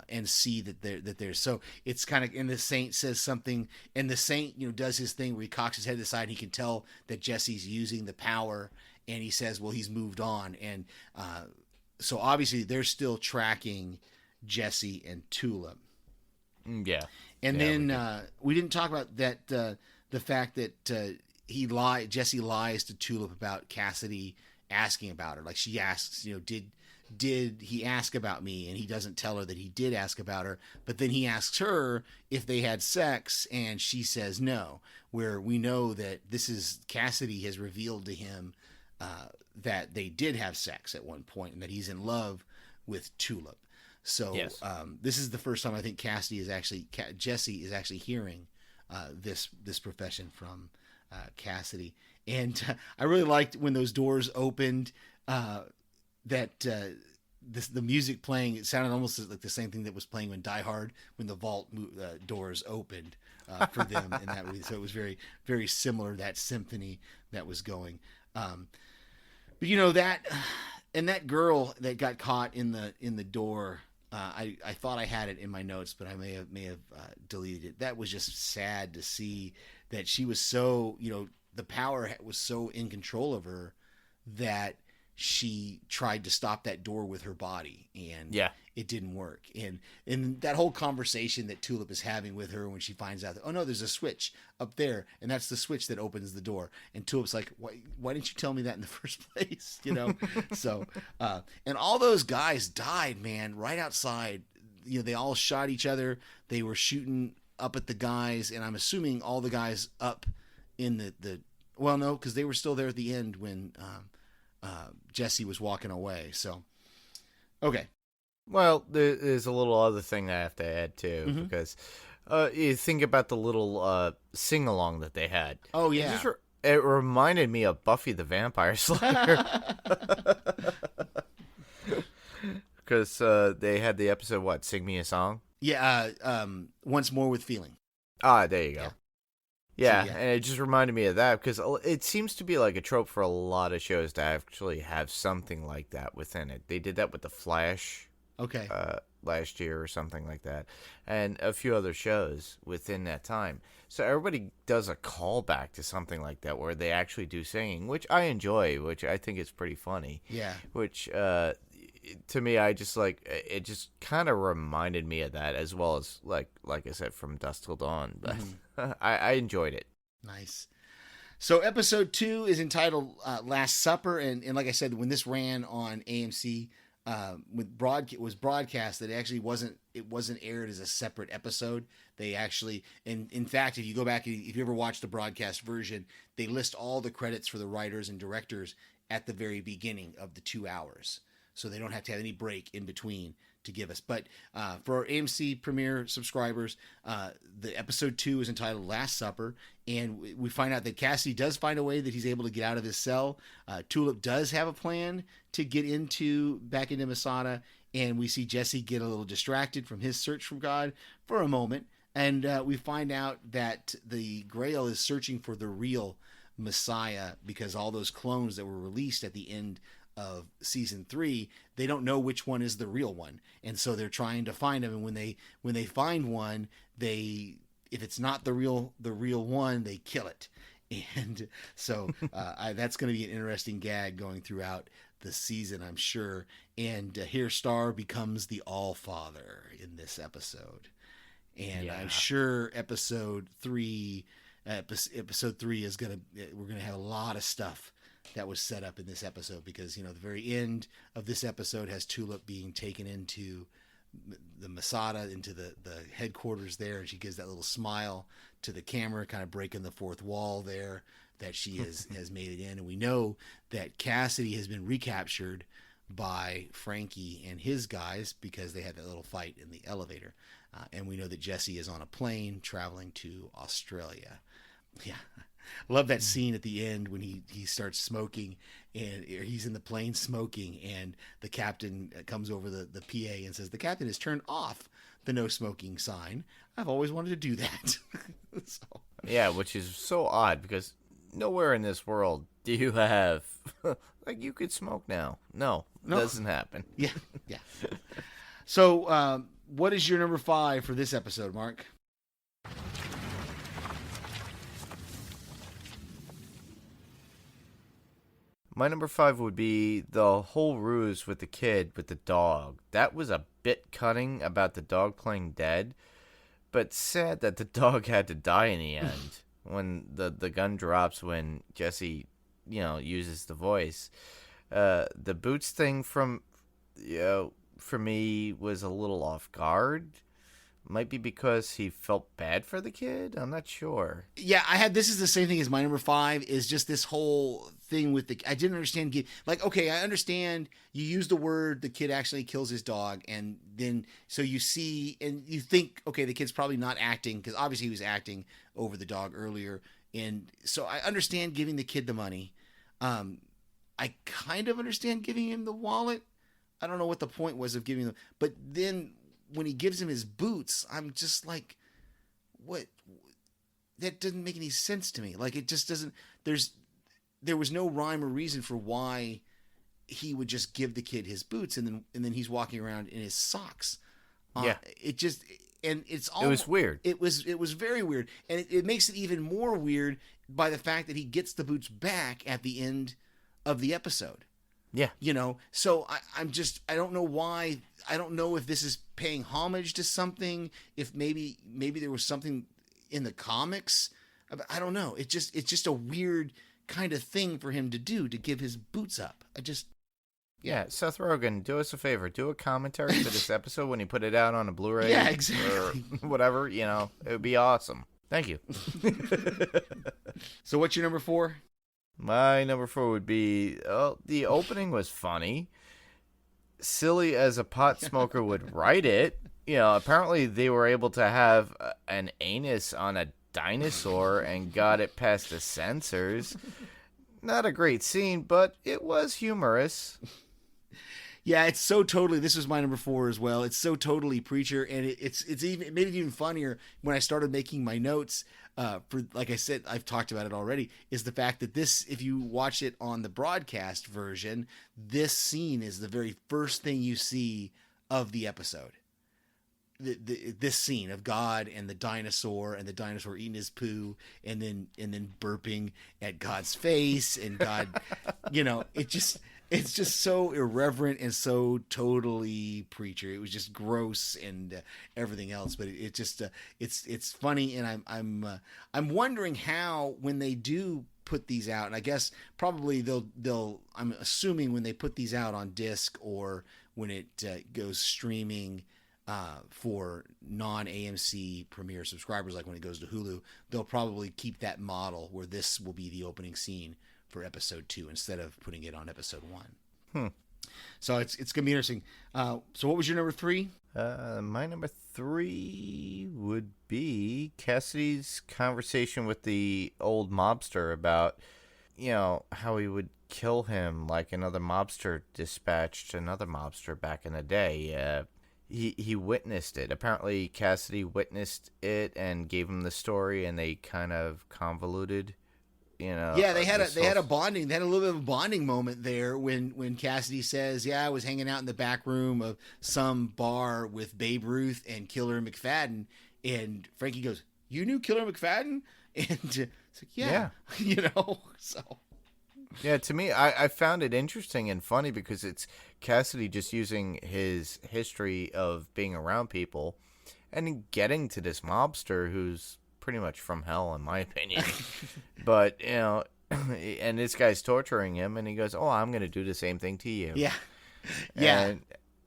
And see that there's so it's kind of, and the Saint says something, and the Saint does his thing where he cocks his head to the side and he can tell that Jesse's using the power, and he says, well, he's moved on, and so obviously they're still tracking Jesse and Tulip. Yeah. And then we didn't talk about that the fact that Jesse lies to Tulip about Cassidy asking about her. Like she asks, did he ask about me? And he doesn't tell her that he did ask about her, but then he asks her if they had sex, and she says no, where we know that Cassidy has revealed to him that they did have sex at one point and that he's in love with Tulip. So yes. This is the first time I think Jesse is actually hearing this profession from Cassidy. And I really liked when those doors opened, that the music playing, it sounded almost like the same thing that was playing when Die Hard, when the vault doors opened for them in that movie. So it was very, very similar, that symphony that was going. But that girl that got caught in the door, I thought I had it in my notes, but I may have deleted it. That was just sad to see that she was so, the power was so in control of her that she tried to stop that door with her body, and it didn't work. And that whole conversation that Tulip is having with her when she finds out that, oh no, there's a switch up there, and that's the switch that opens the door. And Tulip's like, why didn't you tell me that in the first place? So, and all those guys died, man, right outside. They all shot each other. They were shooting up at the guys, and I'm assuming all the guys up in well, no, because they were still there at the end when Jesse was walking away. So, okay. Well, there's a little other thing I have to add too, because you think about the little sing along that they had. Oh yeah, it reminded me of Buffy the Vampire Slayer, because they had the episode "Sing Me a Song." Yeah, Once More with Feeling. Ah, there you go. Yeah, So, and it just reminded me of that because it seems to be like a trope for a lot of shows to actually have something like that within it. They did that with The Flash, Okay. last year or something like that, and a few other shows within that time. So everybody does a callback to something like that where they actually do singing, which I enjoy, which I think is pretty funny. Yeah. Which to me, I just it just kind of reminded me of that, as well as like I said, From Dusk Till Dawn. But I enjoyed it. Nice. So episode 2 is entitled Last Supper, and like I said, when this ran on AMC, was broadcast, that it wasn't aired as a separate episode. They actually, and in fact, if you go back, if you ever watch the broadcast version, they list all the credits for the writers and directors at the very beginning of the 2 hours, so they don't have to have any break in between to give us. But for our AMC Premiere subscribers, the episode 2 is entitled Last Supper, and we find out that Cassidy does find a way that he's able to get out of his cell. Tulip does have a plan to get back into Masada, and we see Jesse get a little distracted from his search for God for a moment, and we find out that the Grail is searching for the real Messiah, because all those clones that were released at the end of season 3, they don't know which one is the real one, and so they're trying to find him. And when they find one, if it's not the real one, they kill it. And so that's going to be an interesting gag going throughout the season, I'm sure. And here Star becomes the All-Father in this episode, and I'm sure episode 3 is we're gonna have a lot of stuff that was set up in this episode, because the very end of this episode has Tulip being taken into the Masada, into the headquarters there, and she gives that little smile to the camera, kind of breaking the fourth wall there, that she has made it in. And we know that Cassidy has been recaptured by Frankie and his guys, because they had that little fight in the elevator. And we know that Jesse is on a plane traveling to Australia. Yeah. I love that scene at the end when he starts smoking, and he's in the plane smoking, and the captain comes over the PA and says, "The captain has turned off the no smoking sign. I've always wanted to do that." So. Yeah, which is so odd because nowhere in this world do you have like you could smoke now. No, doesn't happen. Yeah, yeah. So, what is your number 5 for this episode, Mark? My number 5 would be the whole ruse with the kid with the dog. That was a bit cutting about the dog playing dead, but sad that the dog had to die in the end when the gun drops when Jesse, uses the voice. The boots thing for me was a little off guard. Might be because he felt bad for the kid. I'm not sure. Yeah, this is the same thing as my number 5, is just this whole thing with I didn't understand. Like, okay, I understand you use the word the kid actually kills his dog, and then so you see and you think, okay, the kid's probably not acting, because obviously he was acting over the dog earlier. And so I understand giving the kid the money. I kind of understand giving him the wallet. I don't know what the point was of giving them, but then when he gives him his boots, I'm just like, what? That doesn't make any sense to me. Like, it just doesn't. There was no rhyme or reason for why he would just give the kid his boots, and then he's walking around in his socks. Yeah, it just, and it's all. It was weird. It was very weird, and it makes it even more weird by the fact that he gets the boots back at the end of the episode. Yeah. So I don't know why. I don't know if this is paying homage to something, if maybe there was something in the comics. I don't know. It's just a weird kind of thing for him to do, to give his boots up. Yeah, Seth Rogen, do us a favor. Do a commentary for this episode when you put it out on a Blu-ray. Yeah, exactly. Or whatever, it would be awesome. Thank you. So what's your number 4? My number 4 would be, the opening was funny. Silly as a pot smoker would write it. Apparently they were able to have an anus on a dinosaur and got it past the censors. Not a great scene, but it was humorous. Yeah, it's so totally. This was my number 4 as well. It's so totally Preacher, and it made it even funnier when I started making my notes. For, like I said, I've talked about it already. Is the fact that this, if you watch it on the broadcast version, this scene is the very first thing you see of the episode. This scene of God and the dinosaur eating his poo and then burping at God's face, and God, it's just so irreverent and so totally Preacher. It was just gross and everything else, but it just it's funny, and I'm wondering how, when they do put these out, and I guess probably they'll I'm assuming when they put these out on disc or when it goes streaming for non-AMC Premiere subscribers, like when it goes to Hulu, they'll probably keep that model where this will be the opening scene for episode 2 instead of putting it on episode 1. So it's gonna be interesting. So what was your number 3? My number 3 would be Cassidy's conversation with the old mobster about, how he would kill him like another mobster dispatched another mobster back in the day. He witnessed it. Apparently Cassidy witnessed it and gave him the story, and they kind of convoluted. Yeah, they had a bonding. They had a little bit of a bonding moment there when Cassidy says, "Yeah, I was hanging out in the back room of some bar with Babe Ruth and Killer McFadden," and Frankie goes, "You knew Killer McFadden?" And it's like, yeah. So. Yeah, to me, I found it interesting and funny because it's Cassidy just using his history of being around people and getting to this mobster who's pretty much from hell, in my opinion. But, and this guy's torturing him, and he goes, "Oh, I'm going to do the same thing to you." Yeah. Yeah.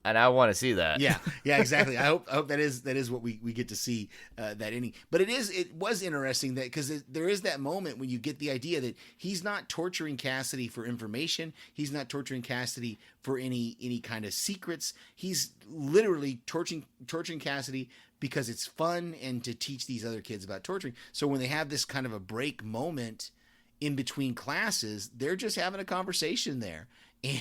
And I want to see that. Yeah, exactly. I hope that is what we get to see, that inning. But it was interesting that, because there is that moment when you get the idea that he's not torturing Cassidy for information. He's not torturing Cassidy for any kind of secrets. He's literally torturing Cassidy because it's fun and to teach these other kids about torturing. So when they have this kind of a break moment in between classes, they're just having a conversation there.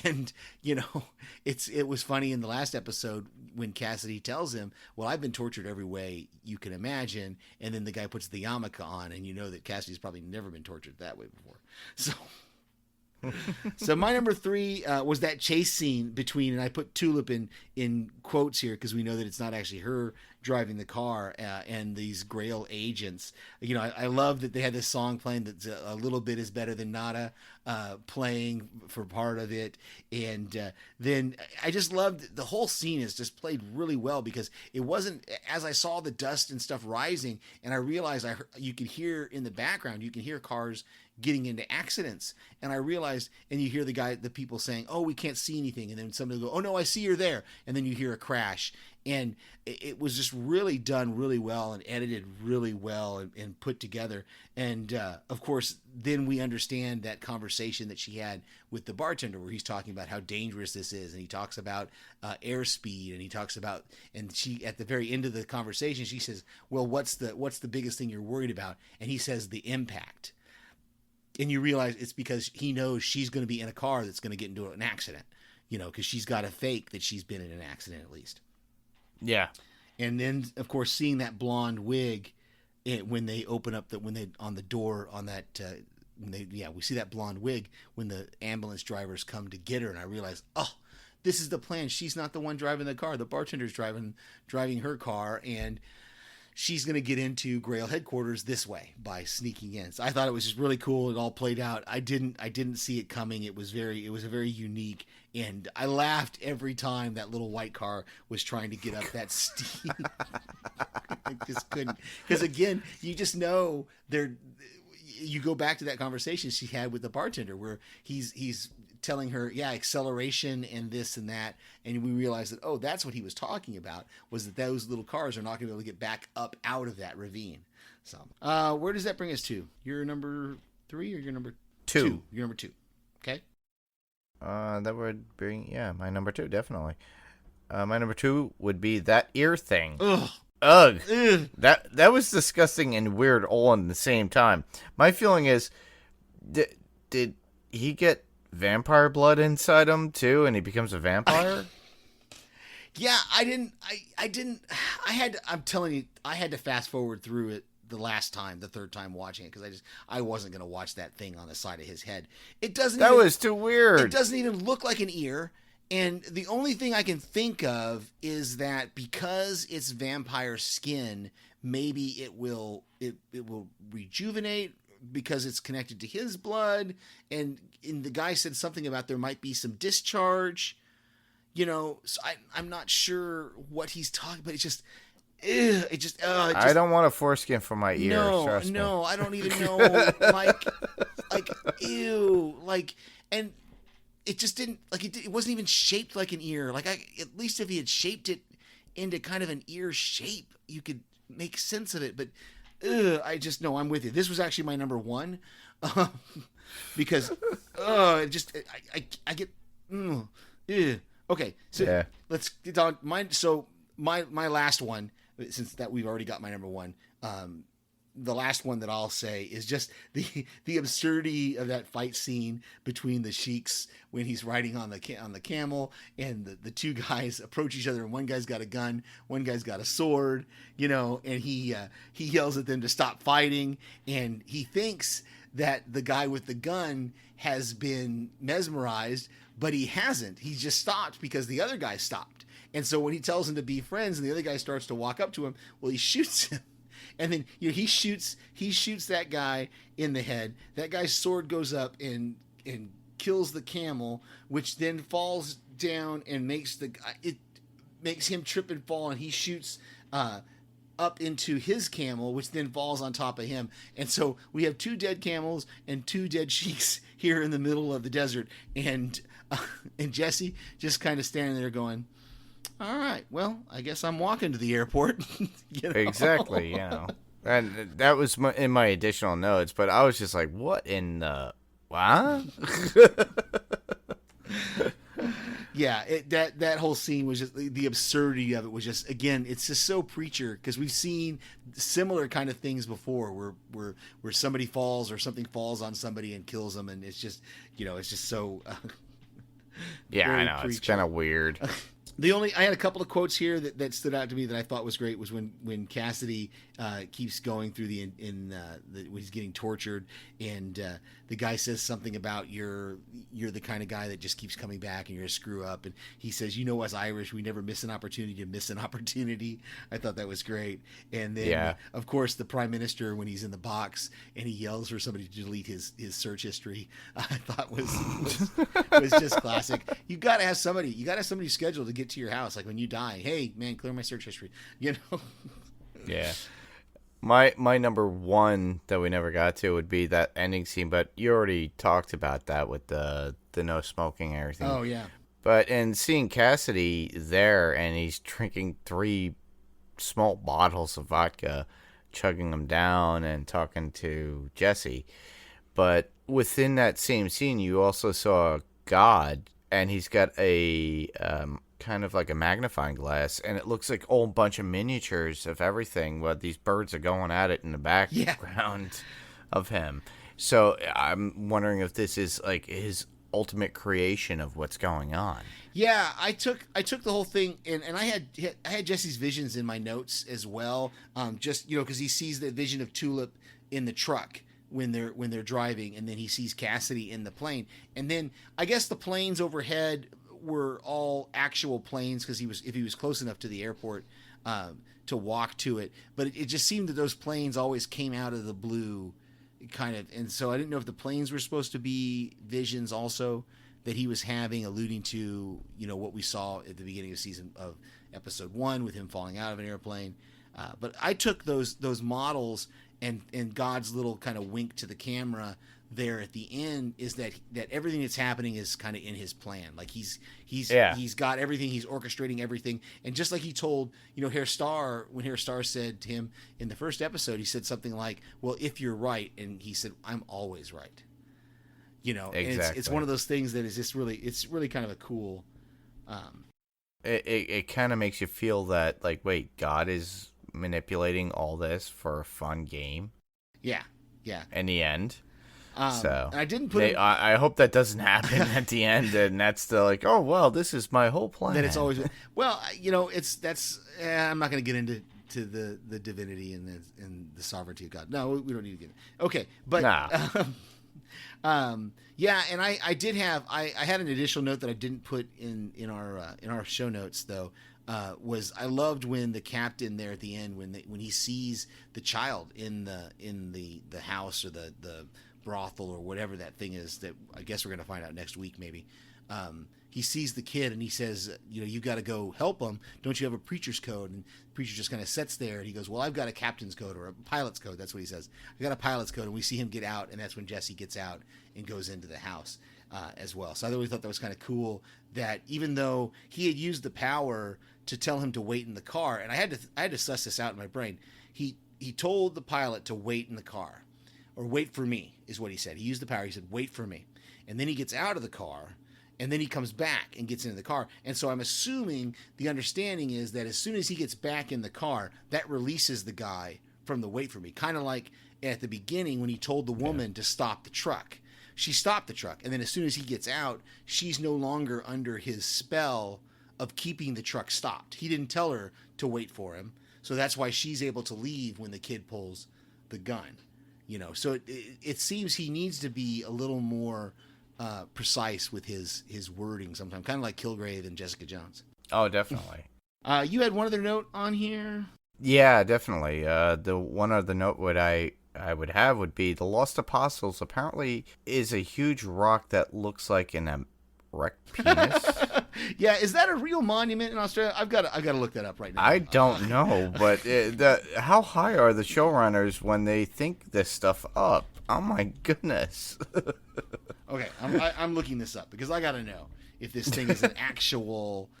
And, it was funny in the last episode when Cassidy tells him, well, I've been tortured every way you can imagine. And then the guy puts the yarmulke on, and you know that Cassidy's probably never been tortured that way before. So my number 3 was that chase scene between, and I put Tulip in quotes here because we know that it's not actually her driving the car, and these Grail agents. I love that they had this song playing that's a little bit is better than nada, playing for part of it. And then I just loved the whole scene is just played really well, because it wasn't, as I saw the dust and stuff rising, and I realized you could hear in the background, you can hear cars getting into accidents. And I realized, and you hear the people saying, oh, we can't see anything. And then somebody will go, oh no, I see you're there. And then you hear a crash. And it was just really done really well and edited really well and put together. And of course, then we understand that conversation that she had with the bartender, where he's talking about how dangerous this is. And he talks about airspeed, and he talks about, and she, at the very end of the conversation, she says, well, what's the biggest thing you're worried about? And he says the impact. And you realize it's because he knows she's going to be in a car that's going to get into an accident, because she's got to fake that she's been in an accident at least. Yeah. And then, of course, seeing that blonde wig when they open up on the door on that, we see that blonde wig when the ambulance drivers come to get her. And I realize, oh, this is the plan. She's not the one driving the car. The bartender's driving her car, and she's going to get into Grail headquarters this way by sneaking in. So I thought it was just really cool. It all played out. I didn't see it coming. It was a very unique, and I laughed every time that little white car was trying to get up that steep. I just couldn't, because again, you just know you go back to that conversation she had with the bartender where he's telling her, acceleration and this and that. And we realized that, oh, that's what he was talking about, was that those little cars are not going to be able to get back up out of that ravine. So where does that bring us to? You're number 3 or you're number 2? You're number 2. Okay. That would bring, my number 2, definitely. My number 2 would be that ear thing. Ugh. Ugh. That was disgusting and weird all in the same time. My feeling is, did he get vampire blood inside him too, and he becomes a vampire? I'm telling you, I had to fast forward through it the third time watching it, because I wasn't going to watch that thing on the side of his head. That was too weird. It doesn't even look like an ear. And the only thing I can think of is that because it's vampire skin, maybe it will rejuvenate because it's connected to his blood. And the guy said something about there might be some discharge, so I'm not sure what he's talking about. It's just, I don't want a foreskin for my ears. Trust me. I don't even know. like, ew. And it just didn't, it wasn't even shaped like an ear. At least if he had shaped it into kind of an ear shape, you could make sense of it. But I'm with you. This was actually my number 1, because it just I get okay. So let's get on mine. So my last one, since that we've already got my number 1. The last one that I'll say is just the absurdity of that fight scene between the sheiks when he's riding on the camel, and the two guys approach each other, and one guy's got a gun, one guy's got a sword, and he yells at them to stop fighting, and he thinks that the guy with the gun has been mesmerized, but he hasn't. He just stopped because the other guy stopped. And so when he tells him to be friends and the other guy starts to walk up to him, well, he shoots him. And then he shoots that guy in the head. That guy's sword goes up and kills the camel, which then falls down and makes him trip and fall, and he shoots up into his camel, which then falls on top of him. And so we have 2 dead camels and 2 dead sheiks here in the middle of the desert, and Jesse just kind of standing there going, all right, well, I guess I'm walking to the airport. Exactly, And that was in my additional notes, but I was just like, what in the... What? Yeah, that whole scene was just the absurdity of it was just, again, it's just so Preacher, because we've seen similar kind of things before where somebody falls or something falls on somebody and kills them, and it's just, it's just so Yeah, I very know. It's Preacher. kind of weird. I had a couple of quotes here that stood out to me that I thought was great was when Cassidy keeps going through when he's getting tortured, and the guy says something about you're the kind of guy that just keeps coming back and you're a screw up, and he says, us Irish, we never miss an opportunity to miss an opportunity. I thought that was great. And then of course the Prime Minister, when he's in the box and he yells for somebody to delete his search history, I thought was just classic. You got to have somebody scheduled to get to your house, like when you die. Hey man, clear my search history. Yeah. My number one that we never got to would be that ending scene, but you already talked about that with the no smoking and everything. Oh yeah. But in seeing Cassidy there, and he's drinking 3 small bottles of vodka, chugging them down and talking to Jesse. But within that same scene, you also saw God, and he's got a kind of like a magnifying glass, and it looks like a whole bunch of miniatures of everything. Well, these birds are going at it in the background of him. So I'm wondering if this is like his ultimate creation of what's going on. Yeah, I took the whole thing, and I had Jesse's visions in my notes as well. Just because he sees the vision of Tulip in the truck when they're driving, and then he sees Cassidy in the plane, and then I guess the planes overhead were all actual planes because if he was close enough to the airport to walk to it, but it just seemed that those planes always came out of the blue, kind of, and so I didn't know if the planes were supposed to be visions also that he was having, alluding to what we saw at the beginning of episode 1 with him falling out of an airplane. But I took those models and God's little kind of wink to the camera there at the end is that everything that's happening is kind of in his plan. Like he's got everything, he's orchestrating everything. And just like he told, Herr Starr, when Herr Starr said to him in the first episode, he said something like, well, if you're right. And he said, I'm always right. Exactly. And it's one of those things that is just it's really kind of a cool. It kind of makes you feel that, like, wait, God is manipulating all this for a fun game. Yeah. In the end. So and I didn't put. I hope that doesn't happen at the end, and that's the like, oh well, this is my whole plan. That it's always well, I'm not going to get into the divinity and the sovereignty of God. No, we don't need to get. Okay, but yeah, and I did have I had an additional note that I didn't put in our show notes though. Was I loved when the captain there at the end when he sees the child in the house or the brothel or whatever that thing is that I guess we're going to find out next week maybe. He sees the kid and he says, you got to go help him. Don't you have a preacher's code? And the preacher just kind of sits there and he goes, well, I've got a captain's code or a pilot's code. That's what he says. I got a pilot's code. And we see him get out, and that's when Jesse gets out and goes into the house as well. So I really thought that was kind of cool that even though he had used the power to tell him to wait in the car, and I had to suss this out in my brain. He told the pilot to wait in the car. Or wait for me, is what he said. He used the power. He said, wait for me. And then he gets out of the car, and then he comes back and gets into the car. And so I'm assuming the understanding is that as soon as he gets back in the car, that releases the guy from the wait for me. Kind of like at the beginning when he told the woman to stop the truck. She stopped the truck. And then as soon as he gets out, she's no longer under his spell of keeping the truck stopped. He didn't tell her to wait for him. So that's why she's able to leave when the kid pulls the gun. So it seems he needs to be a little more precise with his wording sometimes, kind of like Kilgrave and Jessica Jones. Oh, definitely. You had one other note on here? Yeah, definitely. The one other note I would have would be the Lost Apostles apparently is a huge rock that looks like an erect penis. Yeah, is that a real monument in Australia? I've got to look that up right now. I don't know, but how high are the showrunners when they think this stuff up? Oh my goodness. Okay, I'm looking this up because I got to know if this thing is an actual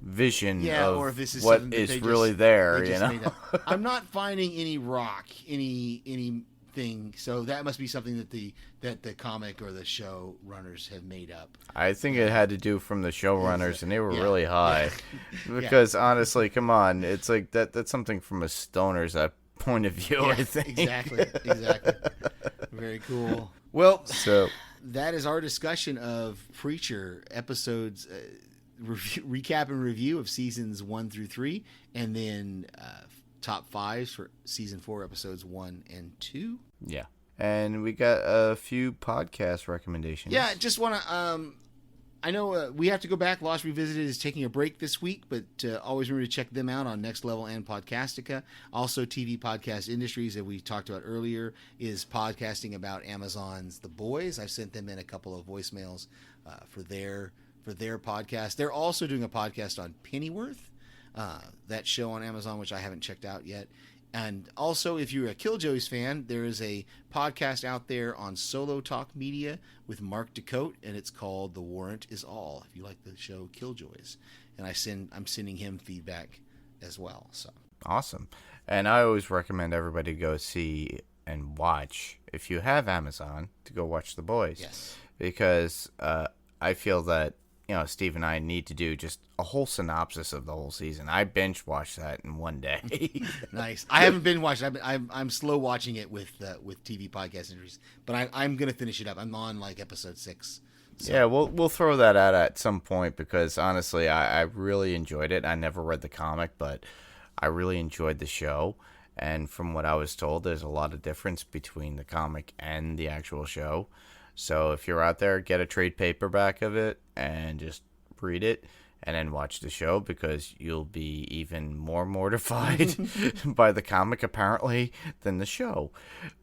vision of or if this is what is really there. I'm not finding any rock, anything thing. So that must be something that the comic or the show runners have made up. I think it had to do from the showrunners, and they were Yeah. really high. Yeah. Because honestly, come on, it's like that's something from a stoner's point of view. Yeah, I think exactly. Very cool. Well, so. that is our discussion of Preacher episodes, recap and review of seasons 1 through 3, and then top fives for season 4 episodes 1 and 2. Yeah. And we got a few podcast recommendations. Yeah, just want to. I know we have to go back. Lost Revisited is taking a break this week, but always remember to check them out on Next Level and Podcastica. Also, TV Podcast Industries that we talked about earlier is podcasting about Amazon's The Boys. I've sent them in a couple of voicemails for their podcast. They're also doing a podcast on Pennyworth, that show on Amazon, which I haven't checked out yet. And also, if you're a Killjoys fan, there is a podcast out there on Solo Talk Media with Mark DeCote, and it's called The Warrant Is All. If you like the show Killjoys, and I'm sending him feedback as well. So Awesome. And I always recommend everybody go see and watch, if you have Amazon, to go watch The Boys. yes, Because I feel that, Steve and I need to do just a whole synopsis of the whole season. I binge watched that in one day. nice. I haven't been watching. I'm slow watching it with TV Podcast Industries, but I'm gonna finish it up. I'm on like episode 6. So. Yeah, we'll throw that out at some point because honestly, I really enjoyed it. I never read the comic, but I really enjoyed the show. And from what I was told, there's a lot of difference between the comic and the actual show. So if you're out there, get a trade paperback of it and just read it and then watch the show because you'll be even more mortified by the comic apparently than the show.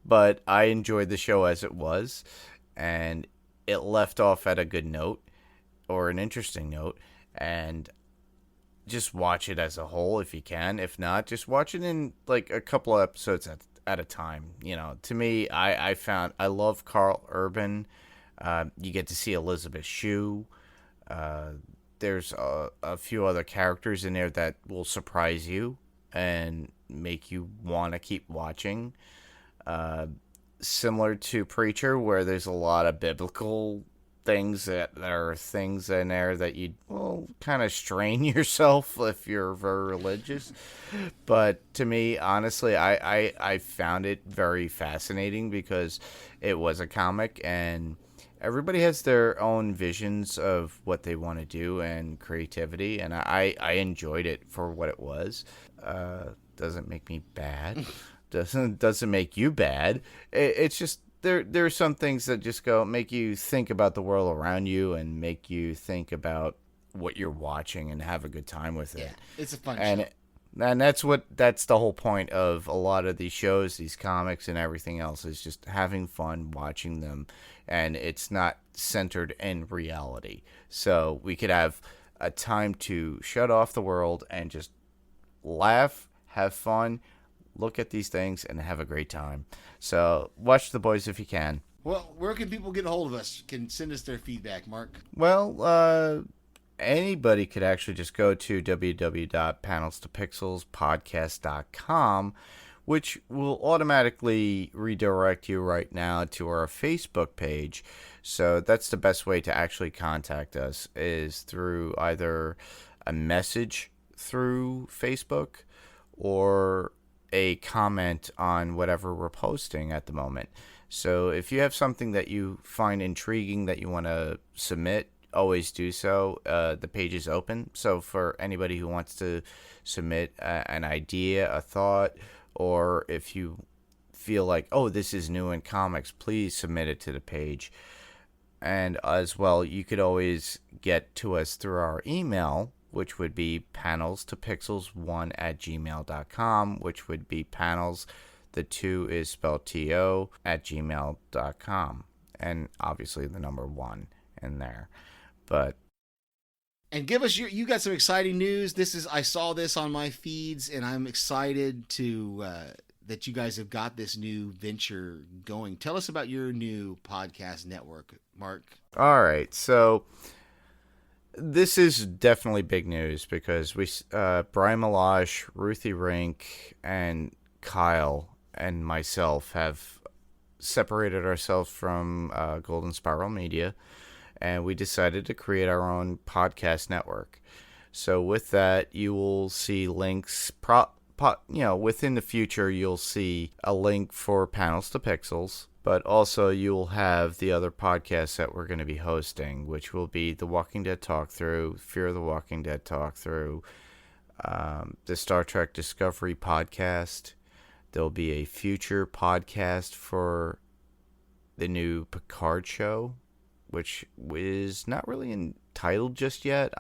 But I enjoyed the show as it was, and it left off at a good note or an interesting note, and just watch it as a whole if you can. If not, just watch it in like a couple of episodes at a time. To me, I love Carl Urban. You get to see Elizabeth Shue. There's a few other characters in there that will surprise you and make you want to keep watching. Similar to Preacher, where there's a lot of biblical things that are things in there that you will kind of strain yourself if you're very religious. But to me, honestly, I found it very fascinating because it was a comic and everybody has their own visions of what they want to do and creativity, and I enjoyed it for what it was. Doesn't make me bad. Doesn't make you bad. It's just there are some things that just make you think about the world around you and make you think about what you're watching and have a good time with it. Yeah, it's a fun and show. And that's the whole point of a lot of these shows, these comics and everything else, is just having fun watching them, and it's not centered in reality. So we could have a time to shut off the world and just laugh, have fun, look at these things, and have a great time. So watch The Boys if you can. Well, where can people get a hold of us? Can send us their feedback, Mark? Well, anybody could actually just go to www.panelstopixelspodcast.com, which will automatically redirect you right now to our Facebook page. So that's the best way to actually contact us, is through either a message through Facebook or a comment on whatever we're posting at the moment. So if you have something that you find intriguing that you want to submit, always do so. The page is open. So for anybody who wants to submit an idea, a thought, or if you feel like, oh, this is new in comics, please submit it to the page. And as well, you could always get to us through our email, which would be panelstopixels1@gmail.com, which would be panels, the 2 is spelled TO, @gmail.com. And obviously the number 1 in there. But And give us you got some exciting news. I saw this on my feeds, and I'm excited to that you guys have got this new venture going. Tell us about your new podcast network, Mark. all right, so this is definitely big news because Brian Malash, Ruthie Rink, and Kyle and myself have separated ourselves from Golden Spiral Media, and we decided to create our own podcast network. So with that, you will see links. Within the future, you'll see a link for Panels to Pixels, but also you'll have the other podcasts that we're going to be hosting, which will be The Walking Dead Talk Through, Fear of the Walking Dead Talk Through, the Star Trek Discovery podcast. There'll be a future podcast for the new Picard show, which is not really entitled just yet.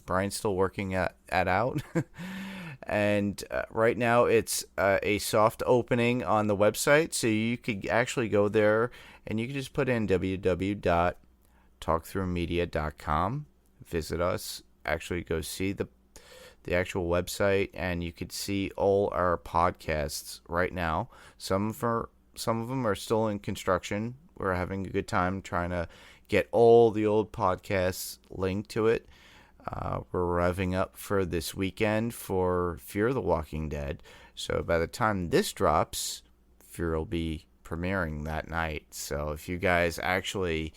Brian's still working that out. And right now it's a soft opening on the website, so you could actually go there and you can just put in www.talkthroughmedia.com, visit us, actually go see the actual website, and you could see all our podcasts right now. Some of them are still in construction. We're having a good time trying to get all the old podcasts linked to it. We're revving up for this weekend for Fear of the Walking Dead. So by the time this drops, Fear will be premiering that night. So if you guys actually,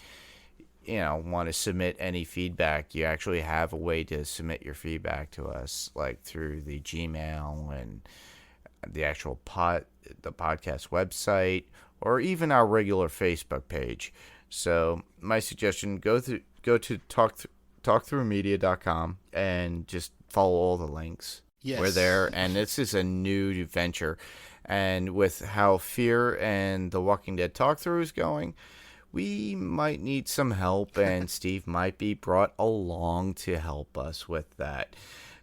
want to submit any feedback, you actually have a way to submit your feedback to us, like through the Gmail and the actual the podcast website, or even our regular Facebook page. So my suggestion, go to talkthroughmedia.com and just follow all the links. Yes. We're there, and this is a new venture. And with how Fear and The Walking Dead Talk Through is going, we might need some help, and Steve might be brought along to help us with that.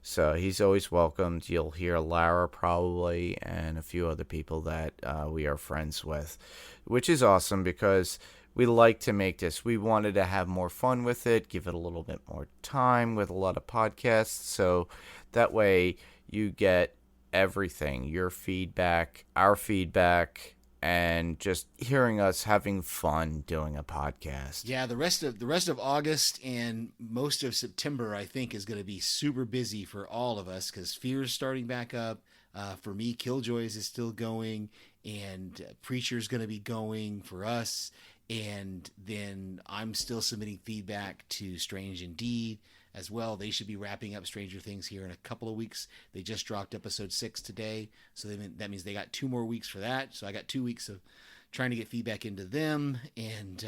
So he's always welcomed. You'll hear Lara probably and a few other people that we are friends with, which is awesome because we like to make this. We wanted to have more fun with it, give it a little bit more time with a lot of podcasts, so that way you get everything, your feedback, our feedback, and just hearing us having fun doing a podcast. Yeah, the rest of August and most of September, I think, is going to be super busy for all of us because Fear's starting back up. For me, Killjoys is still going, and Preacher's going to be going for us. And then I'm still submitting feedback to Strange Indeed as well. They should be wrapping up Stranger Things here in a couple of weeks. They just dropped episode 6 today, so that means they got 2 more weeks for that. So I got 2 weeks of trying to get feedback into them, and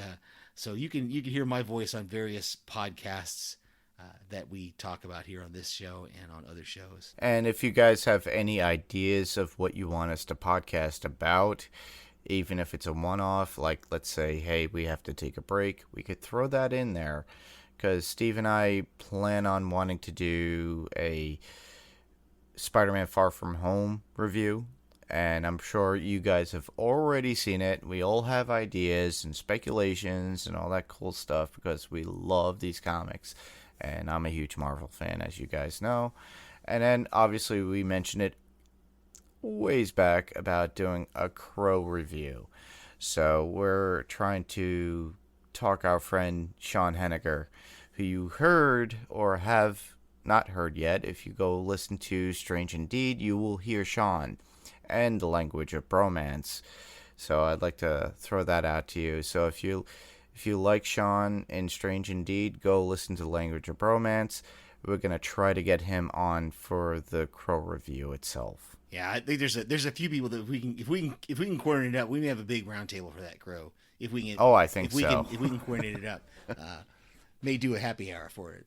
so you can hear my voice on various podcasts that we talk about here on this show and on other shows. And if you guys have any ideas of what you want us to podcast about, even if it's a one-off, like let's say, hey, we have to take a break, we could throw that in there. Because Steve and I plan on wanting to do a Spider-Man Far From Home review. And I'm sure you guys have already seen it. We all have ideas and speculations and all that cool stuff because we love these comics. And I'm a huge Marvel fan, as you guys know. And then, obviously, we mentioned it ways back about doing a Crow review. So we're trying to talk our friend Sean Henniger, who you heard or have not heard yet. If you go listen to Strange Indeed, you will hear Sean and The Language of Bromance. So I'd like to throw that out to you. So if you like Sean and Strange Indeed, go listen to The Language of Bromance. We're going to try to get him on for the Crow review itself. Yeah, I think there's a few people that if we can coordinate it up, we may have a big round table for that Crow. If we can, I think so. If we can coordinate it up, may do a happy hour for it.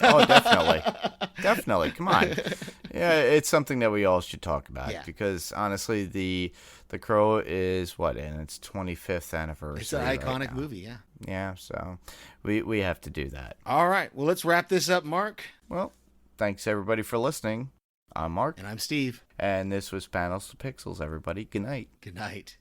Oh, definitely. Come on. Yeah, it's something that we all should talk about because honestly, the Crow is in its 25th anniversary. It's an iconic movie, yeah. Yeah, so we have to do that. All right, well, let's wrap this up, Mark. Well, thanks everybody for listening. I'm Mark. And I'm Steve. And this was Panels to Pixels, everybody. Good night. Good night.